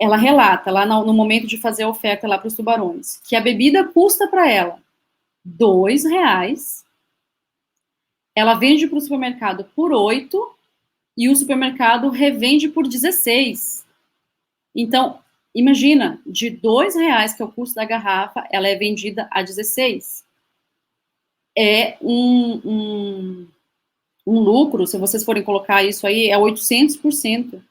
ela relata, lá no momento de fazer a oferta lá para os tubarões, que a bebida custa para ela R$ 2, ela vende para o supermercado por 8 e o supermercado revende por 16. Então, imagina, de R$ 2, que é o custo da garrafa, ela é vendida a 16. É um lucro, se vocês forem colocar isso aí, é 800%.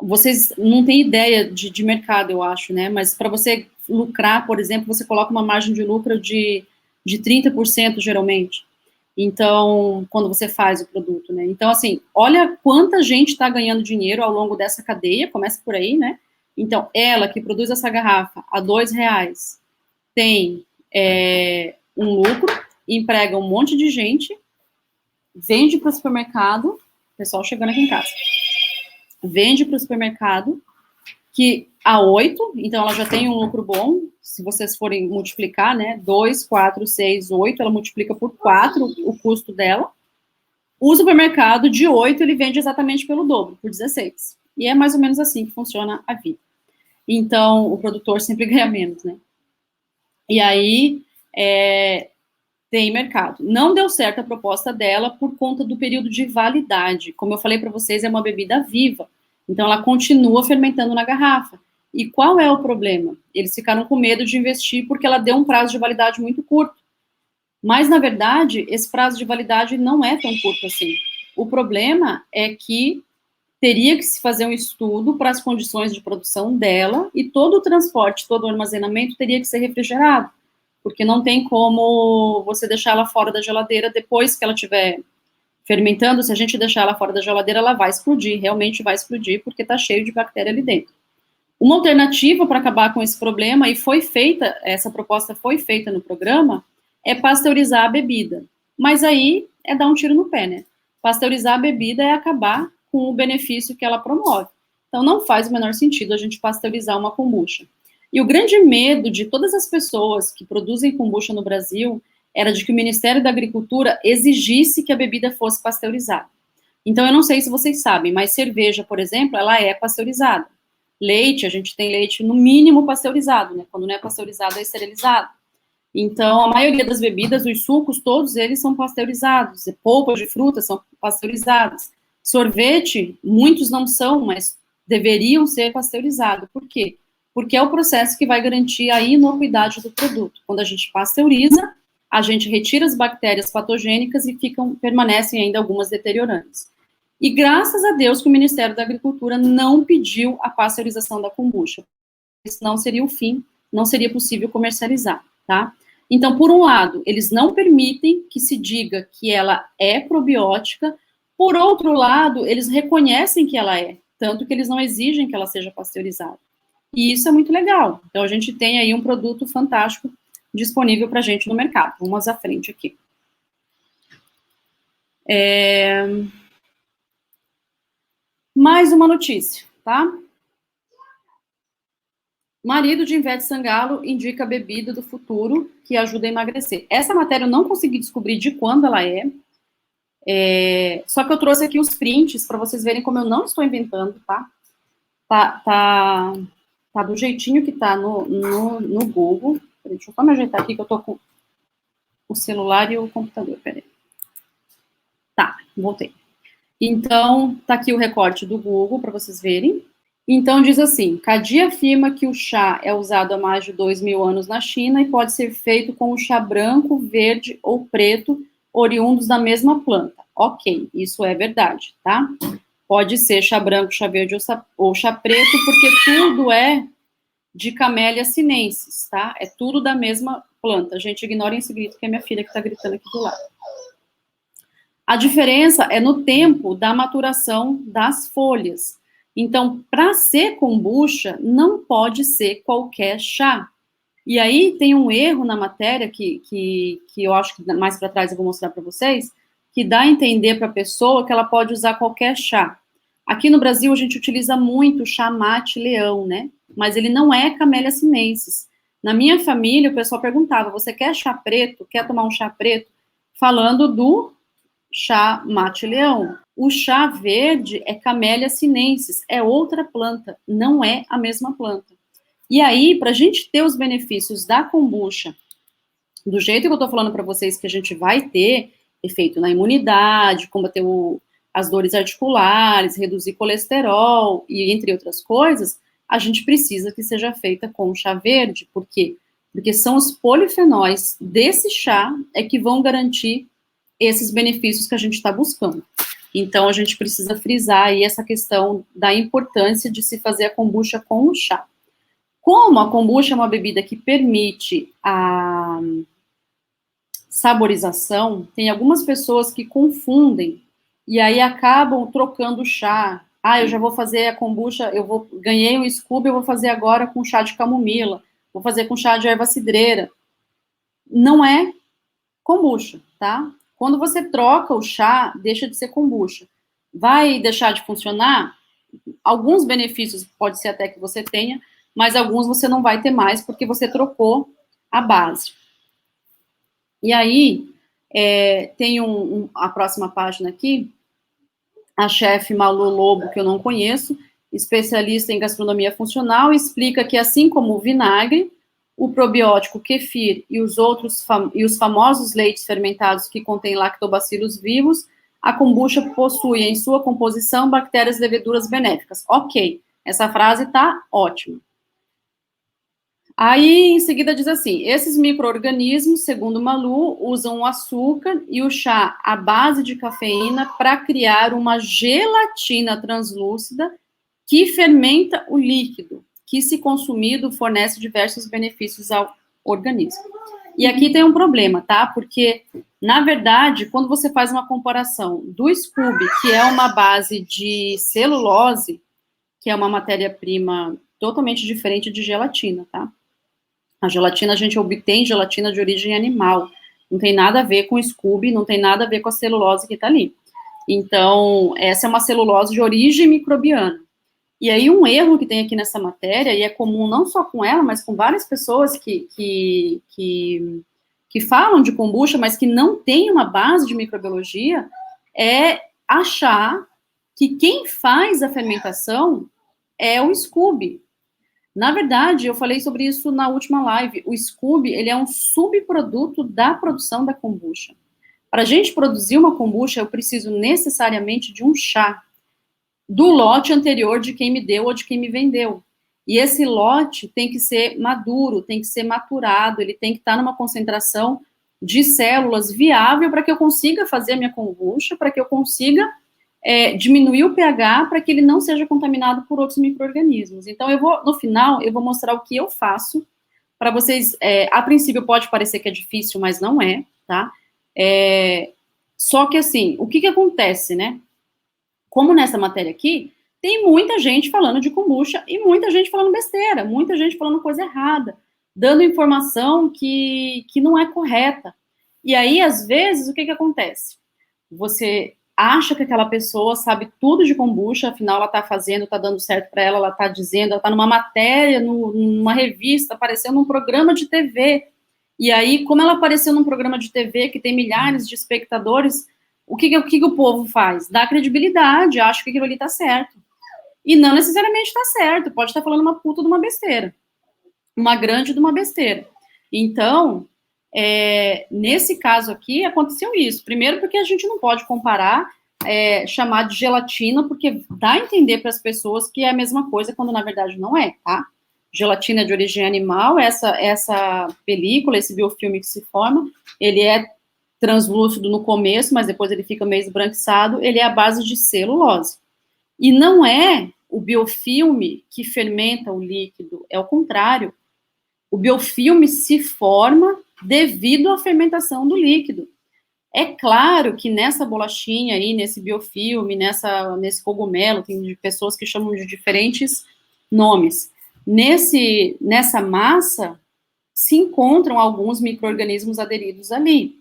vocês não têm ideia de mercado, eu acho, né? Mas para você lucrar, por exemplo, você coloca uma margem de lucro de 30%, geralmente. Então, quando você faz o produto, né? Então, assim, olha quanta gente está ganhando dinheiro ao longo dessa cadeia, começa por aí, né? Então, ela que produz essa garrafa a R$ 2, tem um lucro, emprega um monte de gente, vende para o supermercado, pessoal chegando aqui em casa, vende para o supermercado, que a 8, então ela já tem um lucro bom, se vocês forem multiplicar, né, 2, 4, 6, 8, ela multiplica por 4 o custo dela. O supermercado de 8, ele vende exatamente pelo dobro, por 16. E é mais ou menos assim que funciona a vida. Então, o produtor sempre ganha menos, né? E aí, tem mercado. Não deu certo a proposta dela por conta do período de validade. Como eu falei para vocês, é uma bebida viva. Então, ela continua fermentando na garrafa. E qual é o problema? Eles ficaram com medo de investir porque ela deu um prazo de validade muito curto. Mas, na verdade, esse prazo de validade não é tão curto assim. O problema é que teria que se fazer um estudo para as condições de produção dela e todo o transporte, todo o armazenamento teria que ser refrigerado, porque não tem como você deixar ela fora da geladeira depois que ela estiver fermentando. Se a gente deixar ela fora da geladeira, ela vai explodir, realmente vai explodir, porque está cheio de bactéria ali dentro. Uma alternativa para acabar com esse problema, e foi feita, essa proposta foi feita no programa, é pasteurizar a bebida. Mas aí é dar um tiro no pé, né? Pasteurizar a bebida é acabar com o benefício que ela promove. Então não faz o menor sentido a gente pasteurizar uma kombucha. E o grande medo de todas as pessoas que produzem kombucha no Brasil era de que o Ministério da Agricultura exigisse que a bebida fosse pasteurizada. Então eu não sei se vocês sabem, mas cerveja, por exemplo, ela é pasteurizada. Leite, a gente tem leite no mínimo pasteurizado, né? Quando não é pasteurizado, é esterilizado. Então, a maioria das bebidas, os sucos, todos eles são pasteurizados. Polpas de frutas são pasteurizadas. Sorvete, muitos não são, mas deveriam ser pasteurizados. Por quê? Porque é o processo que vai garantir a inocuidade do produto. Quando a gente pasteuriza, a gente retira as bactérias patogênicas e permanecem ainda algumas deteriorantes. E graças a Deus que o Ministério da Agricultura não pediu a pasteurização da kombucha, senão seria o fim, não seria possível comercializar, tá? Então, por um lado, eles não permitem que se diga que ela é probiótica, por outro lado, eles reconhecem que ela é, tanto que eles não exigem que ela seja pasteurizada. E isso é muito legal. Então, a gente tem aí um produto fantástico disponível para a gente no mercado. Vamos à frente aqui. Mais uma notícia, tá? Marido de Ivete Sangalo indica bebida do futuro que ajuda a emagrecer. Essa matéria eu não consegui descobrir de quando ela é. Só que eu trouxe aqui os prints para vocês verem como eu não estou inventando, tá? Tá do jeitinho que tá no Google. Peraí, deixa eu só me ajeitar aqui que eu tô com o celular e o computador. Peraí. Tá, voltei. Então, tá aqui o recorte do Google para vocês verem. Então, diz assim, Cadi afirma que o chá é usado há mais de 2.000 anos na China e pode ser feito com o chá branco, verde ou preto, oriundos da mesma planta. Ok, isso é verdade, tá? Pode ser chá branco, chá verde ou chá preto, porque tudo é de Camellia sinensis, tá? É tudo da mesma planta. Gente, ignorem esse grito, que é minha filha que tá gritando aqui do lado. A diferença é no tempo da maturação das folhas. Então, para ser kombucha, não pode ser qualquer chá. E aí tem um erro na matéria que eu acho que mais para trás eu vou mostrar para vocês, que dá a entender para a pessoa que ela pode usar qualquer chá. Aqui no Brasil a gente utiliza muito o chá mate leão, né? Mas ele não é Camellia sinensis. Na minha família o pessoal perguntava, você quer chá preto? Quer tomar um chá preto? Falando do chá mate leão. O chá verde é Camellia sinensis, é outra planta, não é a mesma planta. E aí, para a gente ter os benefícios da kombucha, do jeito que eu estou falando para vocês que a gente vai ter efeito na imunidade, combater as dores articulares, reduzir colesterol e entre outras coisas, a gente precisa que seja feita com chá verde. Por quê? Porque são os polifenóis desse chá é que vão garantir esses benefícios que a gente está buscando. Então, a gente precisa frisar aí essa questão da importância de se fazer a kombucha com o chá. Como a kombucha é uma bebida que permite a saborização, tem algumas pessoas que confundem e aí acabam trocando o chá. Eu já vou fazer a kombucha, ganhei um Scooby, eu vou fazer agora com chá de camomila, vou fazer com chá de erva cidreira. Não é kombucha, tá? Quando você troca o chá, deixa de ser kombucha. Vai deixar de funcionar? Alguns benefícios pode ser até que você tenha, mas alguns você não vai ter mais porque você trocou a base. E aí, tem a próxima página aqui, a chefe Malu Lobo, que eu não conheço, especialista em gastronomia funcional, explica que assim como o vinagre, o probiótico kefir e os famosos leites fermentados que contêm lactobacilos vivos, a kombucha possui em sua composição bactérias e leveduras benéficas. Ok, essa frase está ótima. Aí, em seguida, diz assim, esses micro-organismos, segundo Malu, usam o açúcar e o chá à base de cafeína para criar uma gelatina translúcida que fermenta o líquido, que, se consumido, fornece diversos benefícios ao organismo. E aqui tem um problema, tá? Porque, na verdade, quando você faz uma comparação do Scooby, que é uma base de celulose, que é uma matéria-prima totalmente diferente de gelatina, tá? A gelatina, a gente obtém gelatina de origem animal. Não tem nada a ver com o Scooby, não tem nada a ver com a celulose que está ali. Então, essa é uma celulose de origem microbiana. E aí, um erro que tem aqui nessa matéria, e é comum não só com ela, mas com várias pessoas que falam de kombucha, mas que não têm uma base de microbiologia, é achar que quem faz a fermentação é o Scooby. Na verdade, eu falei sobre isso na última live. O Scooby, ele é um subproduto da produção da kombucha. Para a gente produzir uma kombucha, eu preciso necessariamente de um chá do lote anterior de quem me deu ou de quem me vendeu. E esse lote tem que ser maduro, tem que ser maturado, ele tem que estar numa concentração de células viável para que eu consiga fazer a minha kombucha, para que eu consiga diminuir o pH para que ele não seja contaminado por outros micro-organismos. Então, no final, eu vou mostrar o que eu faço para vocês. A princípio, pode parecer que é difícil, mas não é, tá? Só que, assim, o que acontece, né? Como nessa matéria aqui, tem muita gente falando de kombucha e muita gente falando besteira, muita gente falando coisa errada, dando informação que não é correta. E aí, às vezes, o que acontece? Você acha que aquela pessoa sabe tudo de kombucha, afinal ela está fazendo, está dando certo para ela, ela está dizendo, ela está numa matéria, numa revista, apareceu num programa de TV. E aí, como ela apareceu num programa de TV que tem milhares de espectadores, o que o povo faz? Dá credibilidade, acha que aquilo ali está certo. E não necessariamente está certo, pode estar falando uma puta de uma besteira, uma grande de uma besteira. Então, nesse caso aqui, aconteceu isso. Primeiro, porque a gente não pode comparar, chamar de gelatina, porque dá a entender para as pessoas que é a mesma coisa, quando na verdade não é, tá? Gelatina de origem animal, essa película, esse biofilme que se forma, ele é translúcido no começo, mas depois ele fica meio esbranquiçado, ele é a base de celulose. E não é o biofilme que fermenta o líquido, é o contrário. O biofilme se forma devido à fermentação do líquido. É claro que nessa bolachinha aí, nesse biofilme, nesse cogumelo, tem pessoas que chamam de diferentes nomes. Nessa massa se encontram alguns micro-organismos aderidos ali.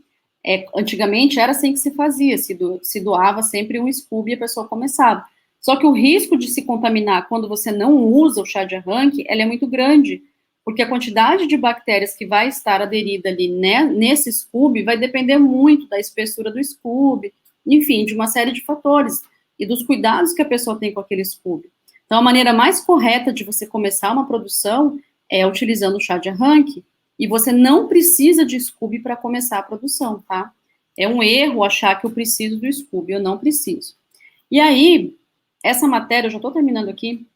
Antigamente era assim que se fazia, se doava sempre um Scooby e a pessoa começava. Só que o risco de se contaminar quando você não usa o chá de arranque, ela é muito grande, porque a quantidade de bactérias que vai estar aderida ali nesse Scooby vai depender muito da espessura do Scooby, enfim, de uma série de fatores e dos cuidados que a pessoa tem com aquele Scooby. Então, a maneira mais correta de você começar uma produção é utilizando o chá de arranque, e você não precisa de Scooby para começar a produção, tá? É um erro achar que eu preciso do Scooby, eu não preciso. E aí, essa matéria, eu já estou terminando aqui,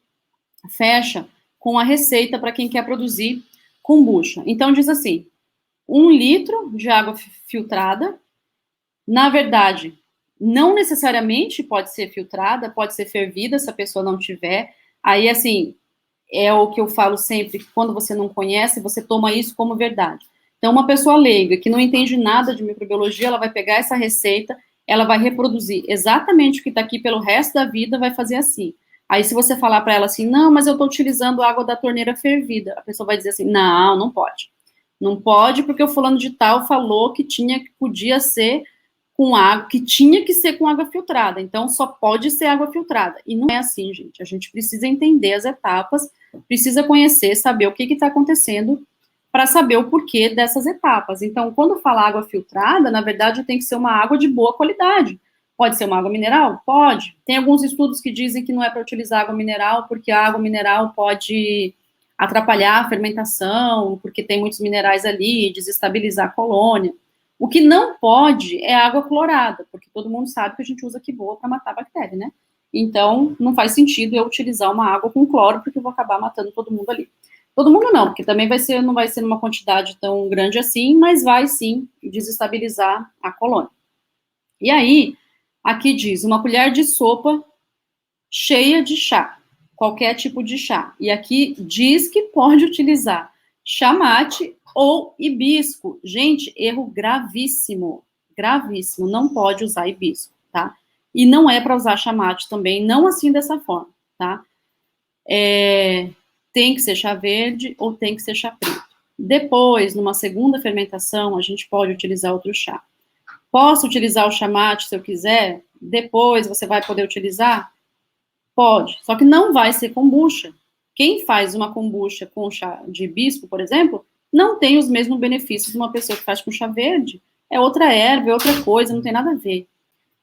fecha com a receita para quem quer produzir kombucha. Então, diz assim, 1 litro de água filtrada, na verdade, Não necessariamente pode ser filtrada, pode ser fervida se a pessoa não tiver. Aí, assim, é o que eu falo sempre, que quando você não conhece, você toma isso como verdade. Então, uma pessoa leiga, que não entende nada de microbiologia, ela vai pegar essa receita, ela vai reproduzir exatamente o que está aqui pelo resto da vida, vai fazer assim. Aí, se você falar para ela assim, não, mas eu estou utilizando água da torneira fervida, a pessoa vai dizer assim, não, não pode. Não pode, porque o fulano de tal falou que podia ser com água, que tinha que ser com água filtrada, então só pode ser água filtrada. E não é assim, gente. A gente precisa entender as etapas, precisa conhecer, saber o que está acontecendo para saber o porquê dessas etapas. Então, quando fala água filtrada, na verdade tem que ser uma água de boa qualidade. Pode ser uma água mineral? Pode. Tem alguns estudos que dizem que não é para utilizar água mineral, porque a água mineral pode atrapalhar a fermentação, porque tem muitos minerais ali, desestabilizar a colônia. O que não pode é água clorada, porque todo mundo sabe que a gente usa quiboa para matar a bactéria, né? Então, não faz sentido eu utilizar uma água com cloro, porque eu vou acabar matando todo mundo ali. Todo mundo não, porque também não vai ser numa quantidade tão grande assim, mas vai sim desestabilizar a colônia. E aí, aqui diz, uma colher de sopa cheia de chá, qualquer tipo de chá. E aqui diz que pode utilizar chá mate ou hibisco. Gente, erro gravíssimo, gravíssimo. Não pode usar hibisco, tá? E não é para usar chá mate também, não assim dessa forma, tá? Tem que ser chá verde ou tem que ser chá preto. Depois, numa segunda fermentação, a gente pode utilizar outro chá. Posso utilizar o chá mate se eu quiser? Depois você vai poder utilizar? Pode, só que não vai ser kombucha. Quem faz uma kombucha com chá de hibisco, por exemplo, não tem os mesmos benefícios de uma pessoa que faz com chá verde. É outra erva, é outra coisa, não tem nada a ver.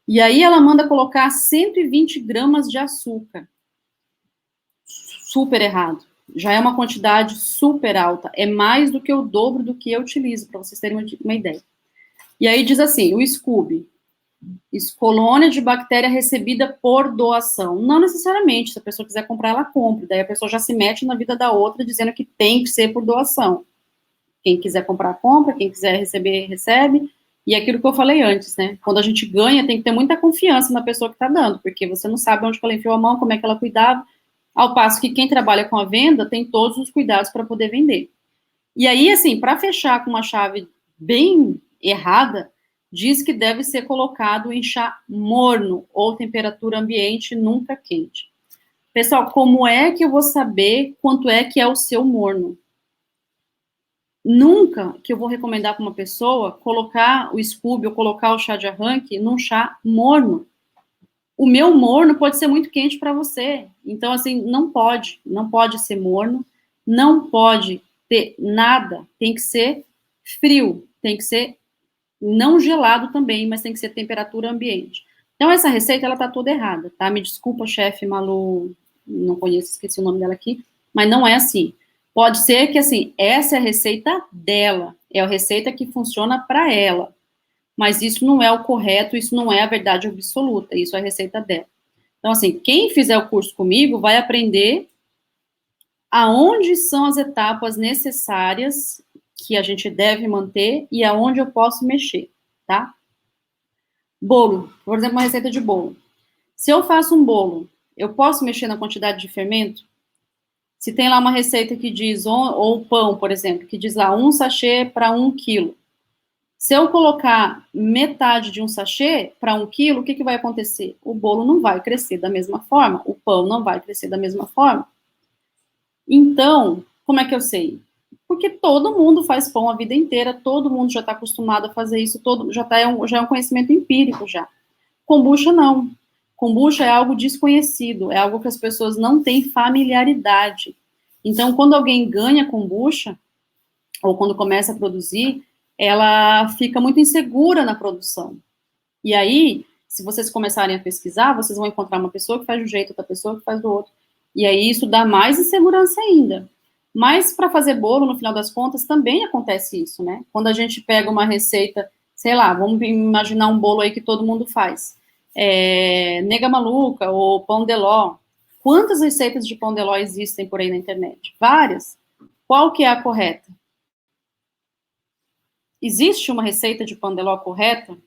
E aí ela manda colocar 120 gramas de açúcar. Super errado. Já é uma quantidade super alta. É mais do que o dobro do que eu utilizo, para vocês terem uma ideia. E aí diz assim, o Scooby, colônia de bactéria recebida por doação. Não necessariamente, se a pessoa quiser comprar, ela compra. Daí a pessoa já se mete na vida da outra, dizendo que tem que ser por doação. Quem quiser comprar, compra. Quem quiser receber, recebe. E aquilo que eu falei antes, né? Quando a gente ganha, tem que ter muita confiança na pessoa que está dando, porque você não sabe onde ela enfiou a mão, como é que ela cuidava. Ao passo que quem trabalha com a venda tem todos os cuidados para poder vender. E aí, assim, para fechar com uma chave bem errada, diz que deve ser colocado em chá morno ou temperatura ambiente nunca quente. Pessoal, como é que eu vou saber quanto é que é o seu morno? Nunca que eu vou recomendar para uma pessoa colocar o Scooby ou colocar o chá de arranque num chá morno. O meu morno pode ser muito quente para você. Então, assim, não pode ser morno, não pode ter nada, tem que ser frio, tem que ser não gelado também, mas tem que ser temperatura ambiente. Então, essa receita, ela tá toda errada, tá? Me desculpa, chefe Malu, não conheço, esqueci o nome dela aqui, mas não é assim. Pode ser que, assim, essa é a receita dela, é a receita que funciona para ela, mas isso não é o correto, isso não é a verdade absoluta, isso é a receita dela. Então, assim, quem fizer o curso comigo vai aprender aonde são as etapas necessárias que a gente deve manter e aonde eu posso mexer, tá? Bolo, por exemplo, uma receita de bolo. Se eu faço um bolo, eu posso mexer na quantidade de fermento? Se tem lá uma receita que diz, ou pão, por exemplo, que diz lá 1 sachê para 1 quilo. Se eu colocar metade de um sachê para 1 quilo, o que vai acontecer? O bolo não vai crescer da mesma forma, o pão não vai crescer da mesma forma. Então, como é que eu sei? Porque todo mundo faz pão a vida inteira, todo mundo já está acostumado a fazer isso, já é um conhecimento empírico já. Kombucha não. Kombucha é algo desconhecido, é algo que as pessoas não têm familiaridade. Então, quando alguém ganha kombucha, ou quando começa a produzir, ela fica muito insegura na produção. E aí, se vocês começarem a pesquisar, vocês vão encontrar uma pessoa que faz de um jeito, outra pessoa que faz do outro. E aí isso dá mais insegurança ainda. Mas para fazer bolo, no final das contas, também acontece isso, né? Quando a gente pega uma receita, sei lá, vamos imaginar um bolo aí que todo mundo faz. Nega maluca ou pão de ló. Quantas receitas de pão de ló existem por aí na internet? Várias. Qual que é a correta? Existe uma receita de pão de ló correta?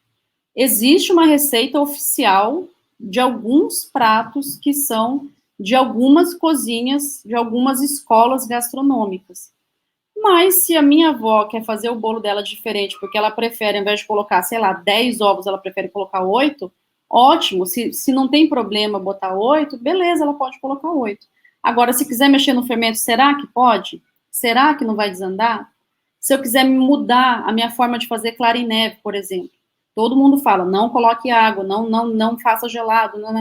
Existe uma receita oficial de alguns pratos que são de algumas cozinhas, de algumas escolas gastronômicas. Mas se a minha avó quer fazer o bolo dela diferente, porque ela prefere, ao invés de colocar, sei lá, 10 ovos, ela prefere colocar 8, ótimo. Se não tem problema botar 8, beleza, ela pode colocar 8. Agora, se quiser mexer no fermento, será que pode? Será que não vai desandar? Se eu quiser mudar a minha forma de fazer clara em neve, por exemplo, todo mundo fala, não coloque água, não faça gelado, não.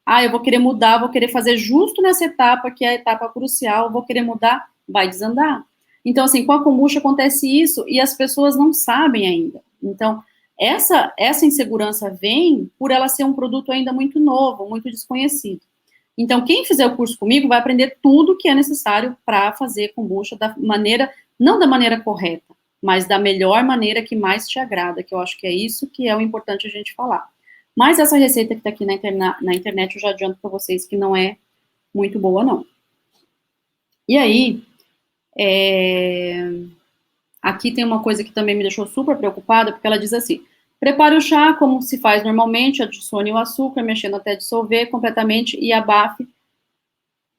Ah, eu vou querer mudar, vou querer fazer justo nessa etapa, que é a etapa crucial, vou querer mudar, vai desandar. Então, assim, com a kombucha acontece isso e as pessoas não sabem ainda. Então, essa insegurança vem por ela ser um produto ainda muito novo, muito desconhecido. Então, quem fizer o curso comigo vai aprender tudo que é necessário para fazer kombucha da maneira, não da maneira correta, mas da melhor maneira que mais te agrada, que eu acho que é isso que é o importante a gente falar. Mas essa receita que está aqui na internet, eu já adianto para vocês que não é muito boa, não. E aí, aqui tem uma coisa que também me deixou super preocupada, porque ela diz assim, prepare o chá como se faz normalmente, adicione o açúcar, mexendo até dissolver completamente e abafe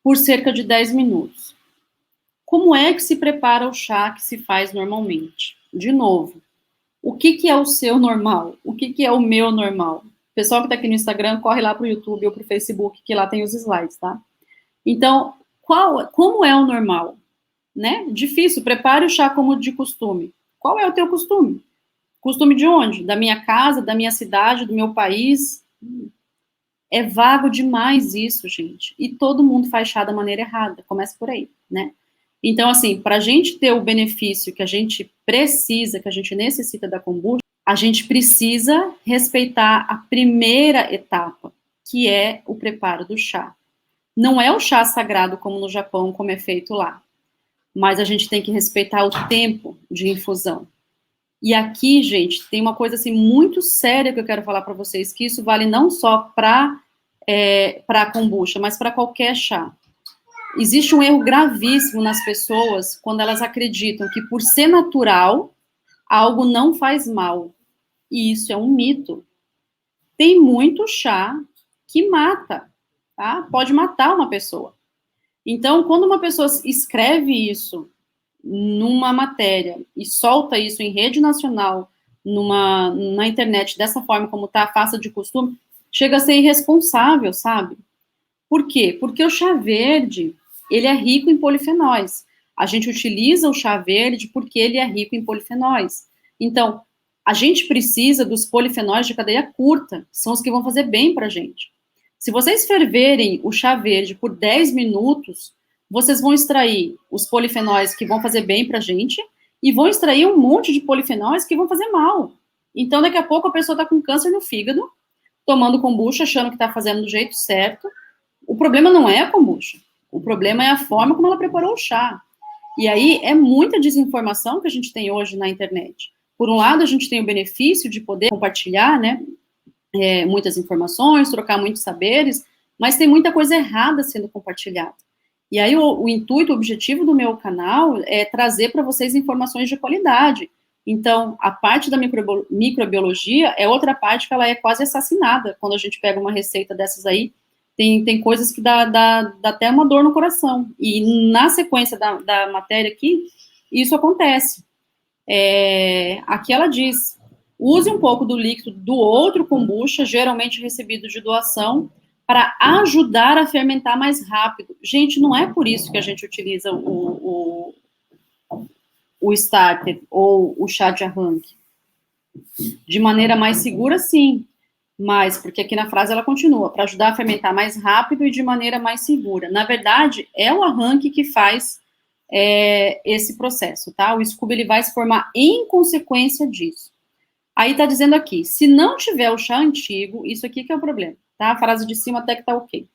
por cerca de 10 minutos. Como é que se prepara o chá que se faz normalmente? De novo, o que é o seu normal? O que é o meu normal? O pessoal que está aqui no Instagram, corre lá para o YouTube ou para o Facebook, que lá tem os slides, tá? Então, como é o normal? Né? Difícil, prepare o chá como de costume. Qual é o teu costume? Costume de onde? Da minha casa, da minha cidade, do meu país? É vago demais isso, gente. E todo mundo faz chá da maneira errada. Começa por aí, né? Então, assim, para a gente ter o benefício que a gente precisa, que a gente necessita da kombucha, a gente precisa respeitar a primeira etapa, que é o preparo do chá. Não é o chá sagrado como no Japão, como é feito lá. Mas a gente tem que respeitar o tempo de infusão. E aqui, gente, tem uma coisa assim muito séria que eu quero falar para vocês, que isso vale não só para a kombucha, mas para qualquer chá. Existe um erro gravíssimo nas pessoas quando elas acreditam que por ser natural, algo não faz mal. E isso é um mito. Tem muito chá que mata, tá? Pode matar uma pessoa. Então, quando uma pessoa escreve isso numa matéria e solta isso em rede nacional, na internet, dessa forma como tá, faça de costume, chega a ser irresponsável, sabe? Por quê? Porque o chá verde, ele é rico em polifenóis. A gente utiliza o chá verde porque ele é rico em polifenóis. Então, a gente precisa dos polifenóis de cadeia curta, são os que vão fazer bem pra gente. Se vocês ferverem o chá verde por 10 minutos, vocês vão extrair os polifenóis que vão fazer bem pra gente e vão extrair um monte de polifenóis que vão fazer mal. Então, daqui a pouco, a pessoa tá com câncer no fígado, tomando kombucha, achando que tá fazendo do jeito certo. O problema não é a kombucha. O problema é a forma como ela preparou o chá. E aí, é muita desinformação que a gente tem hoje na internet. Por um lado, a gente tem o benefício de poder compartilhar, né, muitas informações, trocar muitos saberes, mas tem muita coisa errada sendo compartilhada. E aí o intuito, o objetivo do meu canal é trazer para vocês informações de qualidade. Então, a parte da microbiologia é outra parte que ela é quase assassinada. Quando a gente pega uma receita dessas aí, tem coisas que dá até uma dor no coração. E na sequência da matéria aqui, isso acontece. Aqui ela diz, use um pouco do líquido do outro kombucha, geralmente recebido de doação, para ajudar a fermentar mais rápido. Gente, não é por isso que a gente utiliza o starter ou o chá de arranque. De maneira mais segura, sim. Mas, porque aqui na frase ela continua, para ajudar a fermentar mais rápido e de maneira mais segura. Na verdade, é o arranque que faz esse processo, tá? O Scooby, ele vai se formar em consequência disso. Aí tá dizendo aqui, se não tiver o chá antigo, isso aqui que é o problema, tá? A frase de cima até que tá ok.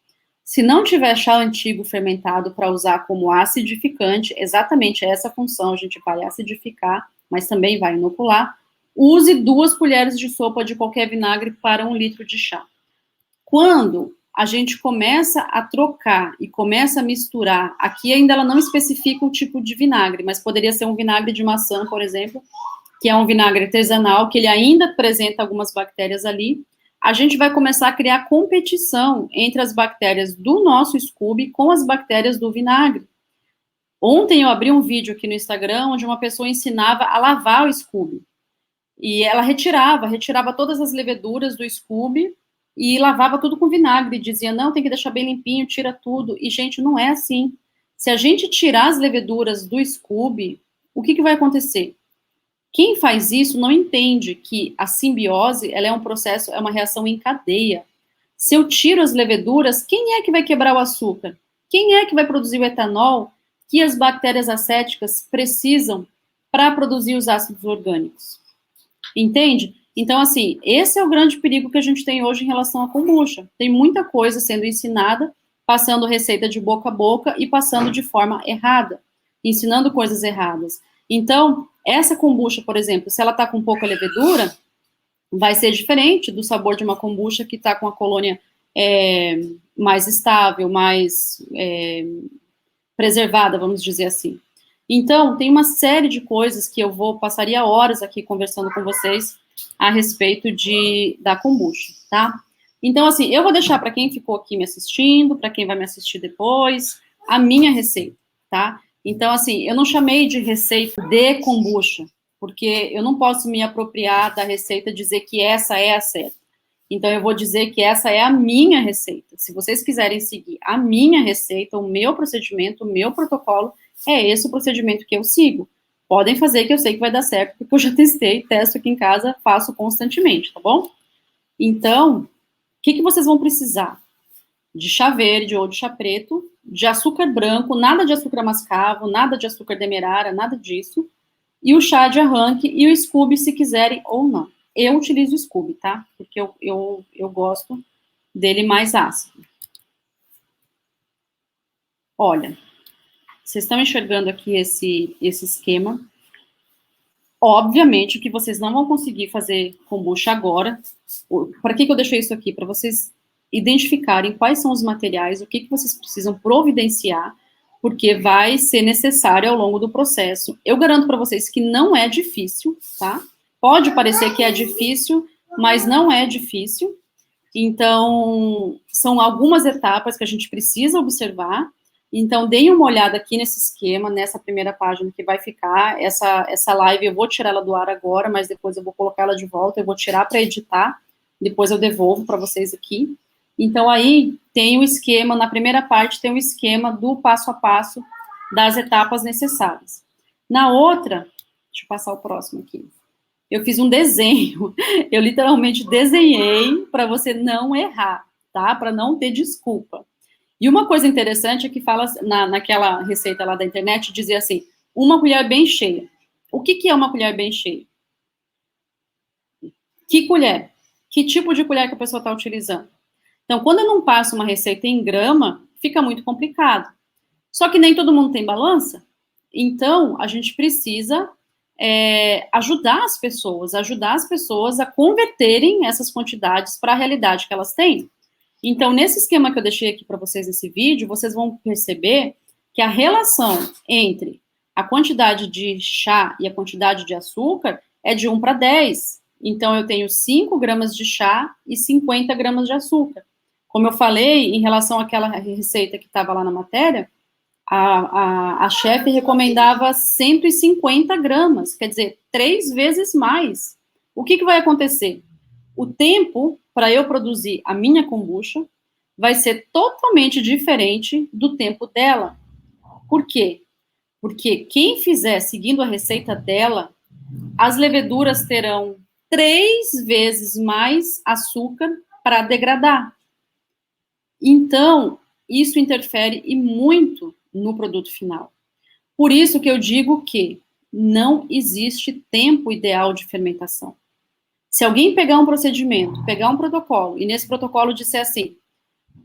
Se não tiver chá antigo fermentado para usar como acidificante, exatamente essa função, a gente vai acidificar, mas também vai inocular, use 2 colheres de sopa de qualquer vinagre para 1 litro de chá. Quando a gente começa a trocar e começa a misturar, aqui ainda ela não especifica o tipo de vinagre, mas poderia ser um vinagre de maçã, por exemplo, que é um vinagre artesanal, que ele ainda apresenta algumas bactérias ali, a gente vai começar a criar competição entre as bactérias do nosso Scooby com as bactérias do vinagre. Ontem eu abri um vídeo aqui no Instagram onde uma pessoa ensinava a lavar o Scooby. E ela retirava todas as leveduras do Scooby e lavava tudo com vinagre. E dizia, não, tem que deixar bem limpinho, tira tudo. E, gente, não é assim. Se a gente tirar as leveduras do Scooby, o que vai acontecer? Quem faz isso não entende que a simbiose, ela é um processo, é uma reação em cadeia. Se eu tiro as leveduras, quem é que vai quebrar o açúcar? Quem é que vai produzir o etanol que as bactérias acéticas precisam para produzir os ácidos orgânicos? Entende? Então, assim, esse é o grande perigo que a gente tem hoje em relação à kombucha. Tem muita coisa sendo ensinada, passando receita de boca a boca e passando de forma errada, ensinando coisas erradas. Então, essa kombucha, por exemplo, se ela está com pouca levedura, vai ser diferente do sabor de uma kombucha que está com a colônia mais estável, mais preservada, vamos dizer assim. Então, tem uma série de coisas que eu passaria horas aqui conversando com vocês a respeito da kombucha, tá? Então, assim, eu vou deixar para quem ficou aqui me assistindo, para quem vai me assistir depois, a minha receita, tá? Então, assim, eu não chamei de receita de kombucha, porque eu não posso me apropriar da receita e dizer que essa é a certa. Então, eu vou dizer que essa é a minha receita. Se vocês quiserem seguir a minha receita, o meu procedimento, o meu protocolo, é esse o procedimento que eu sigo. Podem fazer, que eu sei que vai dar certo, porque eu já testei, testo aqui em casa, faço constantemente, tá bom? Então, o que vocês vão precisar? De chá verde ou de chá preto, de açúcar branco, nada de açúcar mascavo, nada de açúcar demerara, nada disso, e o chá de arranque e o Scooby, se quiserem ou não. Eu utilizo o Scooby, tá? Porque eu gosto dele mais ácido. Olha, vocês estão enxergando aqui esse esquema. Obviamente que vocês não vão conseguir fazer kombucha agora. Para que eu deixei isso aqui? Para vocês identificarem quais são os materiais, o que vocês precisam providenciar, porque vai ser necessário ao longo do processo. Eu garanto para vocês que não é difícil, tá? Pode parecer que é difícil, mas não é difícil. Então, são algumas etapas que a gente precisa observar. Então, deem uma olhada aqui nesse esquema, nessa primeira página que vai ficar. Essa live, eu vou tirar ela do ar agora, mas depois eu vou colocar ela de volta, eu vou tirar para editar, depois eu devolvo para vocês aqui. Então, aí tem o esquema, na primeira parte tem o esquema do passo a passo das etapas necessárias. Na outra, deixa eu passar o próximo aqui. Eu fiz um desenho, eu literalmente desenhei para você não errar, tá? Para não ter desculpa. E uma coisa interessante é que fala, naquela receita lá da internet, dizia assim, uma colher bem cheia. O que é uma colher bem cheia? Que colher? Que tipo de colher que a pessoa está utilizando? Então, quando eu não passo uma receita em grama, fica muito complicado. Só que nem todo mundo tem balança, então a gente precisa ajudar as pessoas a converterem essas quantidades para a realidade que elas têm. Então, nesse esquema que eu deixei aqui para vocês nesse vídeo, vocês vão perceber que a relação entre a quantidade de chá e a quantidade de açúcar é de 1 para 10. Então, eu tenho 5 gramas de chá e 50 gramas de açúcar. Como eu falei, em relação àquela receita que estava lá na matéria, a chefe recomendava 150 gramas, quer dizer, 3 vezes mais. O que vai acontecer? O tempo para eu produzir a minha kombucha vai ser totalmente diferente do tempo dela. Por quê? Porque quem fizer seguindo a receita dela, as leveduras terão 3 vezes mais açúcar para degradar. Então, isso interfere e muito no produto final. Por isso que eu digo que não existe tempo ideal de fermentação. Se alguém pegar um procedimento, pegar um protocolo, e nesse protocolo disser assim,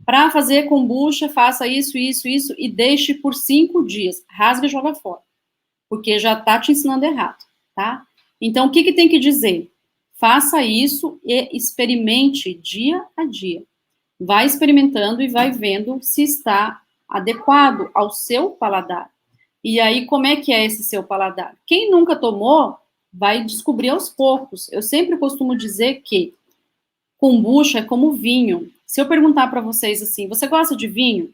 para fazer kombucha, faça isso, isso, isso, e deixe por 5 dias, rasga e joga fora, porque já está te ensinando errado, tá? Então, o que tem que dizer? Faça isso e experimente dia a dia. Vai experimentando e vai vendo se está adequado ao seu paladar. E aí, como é que é esse seu paladar? Quem nunca tomou vai descobrir aos poucos. Eu sempre costumo dizer que kombucha é como vinho. Se eu perguntar para vocês assim, você gosta de vinho?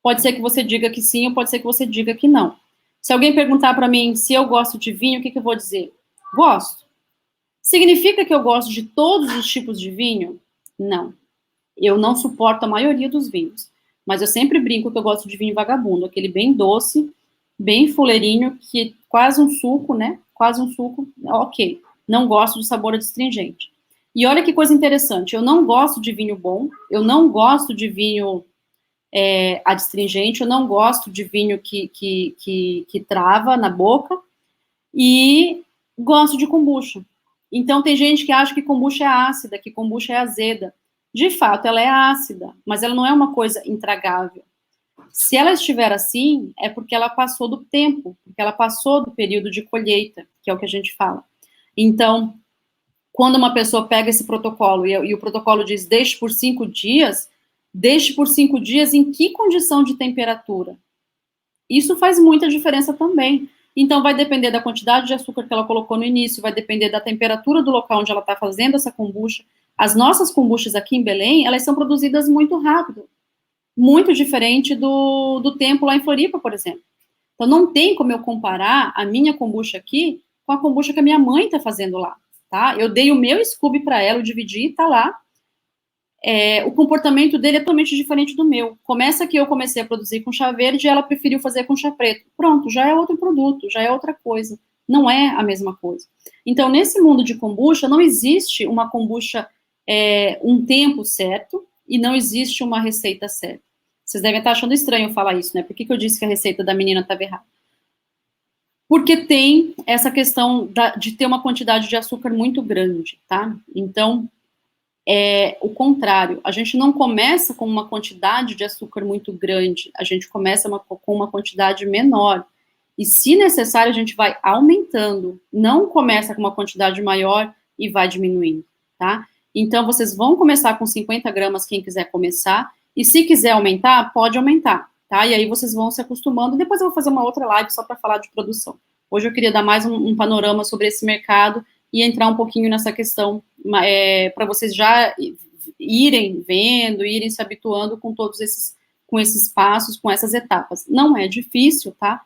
Pode ser que você diga que sim, ou pode ser que você diga que não. Se alguém perguntar para mim se eu gosto de vinho, o que eu vou dizer? Gosto. Significa que eu gosto de todos os tipos de vinho? Não. Eu não suporto a maioria dos vinhos. Mas eu sempre brinco que eu gosto de vinho vagabundo, aquele bem doce, bem fuleirinho, que quase um suco, né? Quase um suco, ok. Não gosto do sabor adstringente. E olha que coisa interessante, eu não gosto de vinho bom, eu não gosto de vinho adstringente, eu não gosto de vinho que trava na boca, e gosto de kombucha. Então, tem gente que acha que kombucha é ácida, que kombucha é azeda. De fato, ela é ácida, mas ela não é uma coisa intragável. Se ela estiver assim, é porque ela passou do tempo, porque ela passou do período de colheita, que é o que a gente fala. Então, quando uma pessoa pega esse protocolo e o protocolo diz deixe por 5 dias, deixe por 5 dias em que condição de temperatura? Isso faz muita diferença também. Então, vai depender da quantidade de açúcar que ela colocou no início, vai depender da temperatura do local onde ela está fazendo essa kombucha. As nossas kombuchas aqui em Belém, elas são produzidas muito rápido, muito diferente do tempo lá em Floripa, por exemplo. Então, não tem como eu comparar a minha kombucha aqui com a kombucha que a minha mãe está fazendo lá, tá? Eu dei o meu Scooby para ela, eu dividi, tá lá. O comportamento dele é totalmente diferente do meu. Começa que eu comecei a produzir com chá verde e ela preferiu fazer com chá preto. Pronto, já é outro produto, já é outra coisa. Não é a mesma coisa. Então, nesse mundo de kombucha, não existe uma kombucha um tempo certo e não existe uma receita certa. Vocês devem estar achando estranho eu falar isso, né? Por que eu disse que a receita da menina estava errada? Porque tem essa questão de ter uma quantidade de açúcar muito grande, tá? Então, o contrário, a gente não começa com uma quantidade de açúcar muito grande, a gente começa com uma quantidade menor. E, se necessário, a gente vai aumentando, não começa com uma quantidade maior e vai diminuindo, tá? Então, vocês vão começar com 50 gramas, quem quiser começar, e se quiser aumentar, pode aumentar, tá? E aí vocês vão se acostumando, depois eu vou fazer uma outra live só para falar de produção. Hoje eu queria dar mais um panorama sobre esse mercado e entrar um pouquinho nessa questão, para vocês já irem vendo, irem se habituando com todos esses passos, com essas etapas. Não é difícil, tá?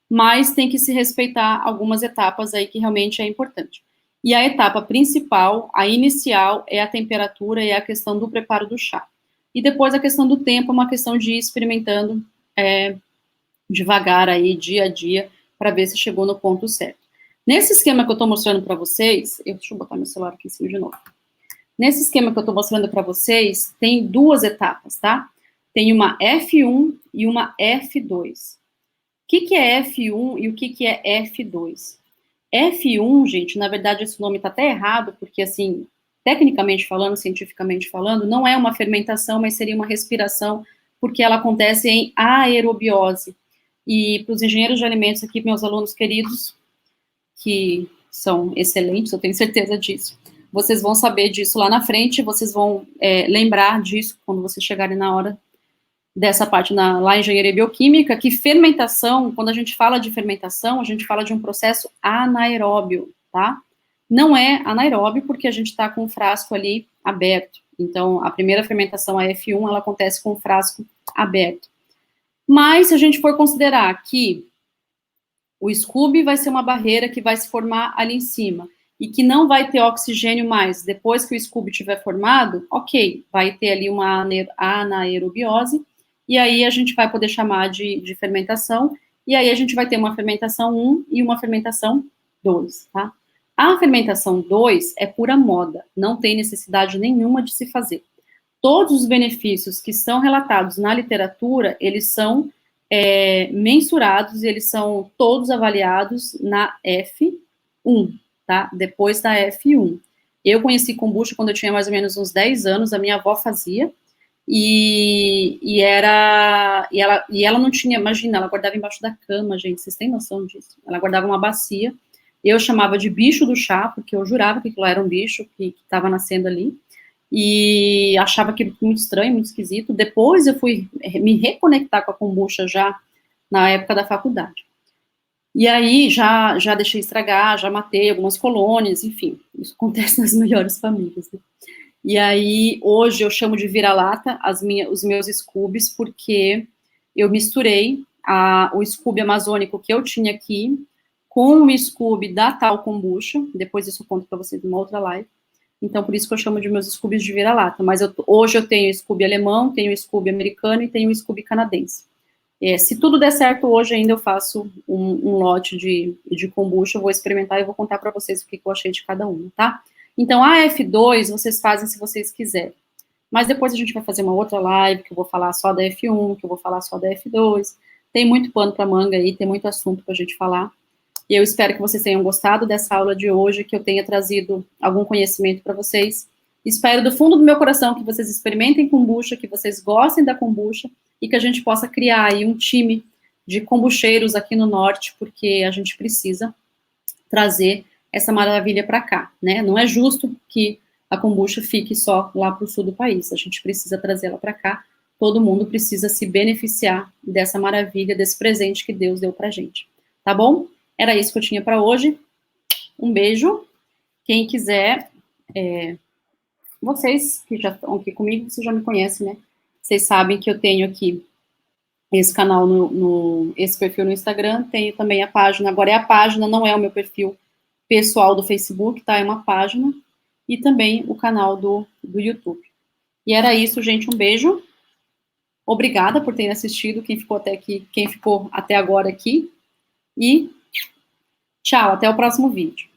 Mas tem que se respeitar algumas etapas aí que realmente é importante. E a etapa principal, a inicial, é a temperatura e a questão do preparo do chá. E depois a questão do tempo, é uma questão de ir experimentando devagar aí, dia a dia, para ver se chegou no ponto certo. Nesse esquema que eu estou mostrando para vocês, deixa eu botar meu celular aqui em cima de novo. Nesse esquema que eu estou mostrando para vocês, tem duas etapas, tá? Tem uma F1 e uma F2. O que é F1 e o que é F2? F1, gente, na verdade esse nome está até errado, porque assim, tecnicamente falando, cientificamente falando, não é uma fermentação, mas seria uma respiração, porque ela acontece em aerobiose. E para os engenheiros de alimentos aqui, meus alunos queridos, que são excelentes, eu tenho certeza disso. Vocês vão saber disso lá na frente, vocês vão lembrar disso quando vocês chegarem na hora dessa parte lá em engenharia bioquímica, que fermentação, quando a gente fala de fermentação, a gente fala de um processo anaeróbio, tá? Não é anaeróbio porque a gente está com o frasco ali aberto. Então, a primeira fermentação, a F1, ela acontece com o frasco aberto. Mas, se a gente for considerar que o Scooby vai ser uma barreira que vai se formar ali em cima e que não vai ter oxigênio mais depois que o Scooby tiver formado, ok, vai ter ali uma anaerobiose, e aí a gente vai poder chamar de fermentação, e aí a gente vai ter uma fermentação 1 e uma fermentação 2, tá? A fermentação 2 é pura moda, não tem necessidade nenhuma de se fazer. Todos os benefícios que são relatados na literatura, eles são mensurados, eles são todos avaliados na F1, tá? Depois da F1. Eu conheci kombucha quando eu tinha mais ou menos uns 10 anos, a minha avó fazia, e ela não tinha, imagina, ela guardava embaixo da cama, gente, vocês têm noção disso? Ela guardava uma bacia, eu chamava de bicho do chá, porque eu jurava que aquilo era um bicho que estava nascendo ali, e achava aquilo muito estranho, muito esquisito. Depois eu fui me reconectar com a kombucha já na época da faculdade. E aí, já deixei estragar, já matei algumas colônias, enfim, isso acontece nas melhores famílias, né? E aí, hoje eu chamo de vira-lata os meus Scoobies, porque eu misturei o Scooby amazônico que eu tinha aqui com o Scooby da tal kombucha, depois isso eu conto para vocês numa outra live. Então, por isso que eu chamo de meus Scoobies de vira-lata. Mas hoje eu tenho Scooby alemão, tenho Scooby americano e tenho Scooby canadense. Se tudo der certo hoje ainda eu faço um lote de kombucha, eu vou experimentar e vou contar para vocês o que eu achei de cada um, tá? Então, a F2 vocês fazem se vocês quiserem. Mas depois a gente vai fazer uma outra live, que eu vou falar só da F1, que eu vou falar só da F2. Tem muito pano para manga aí, tem muito assunto para a gente falar. E eu espero que vocês tenham gostado dessa aula de hoje, que eu tenha trazido algum conhecimento para vocês. Espero do fundo do meu coração que vocês experimentem kombucha, que vocês gostem da kombucha e que a gente possa criar aí um time de kombucheiros aqui no norte, porque a gente precisa trazer essa maravilha para cá, né? Não é justo que a kombucha fique só lá para o sul do país. A gente precisa trazê-la para cá. Todo mundo precisa se beneficiar dessa maravilha, desse presente que Deus deu para a gente. Tá bom? Era isso que eu tinha para hoje. Um beijo. Quem quiser, vocês que já estão aqui comigo, vocês já me conhecem, né? Vocês sabem que eu tenho aqui esse canal, esse perfil no Instagram, tenho também a página, agora é a página, não é o meu perfil pessoal do Facebook, tá? É uma página, e também o canal do YouTube. E era isso, gente, um beijo. Obrigada por terem assistido, quem ficou até agora aqui, e tchau, até o próximo vídeo.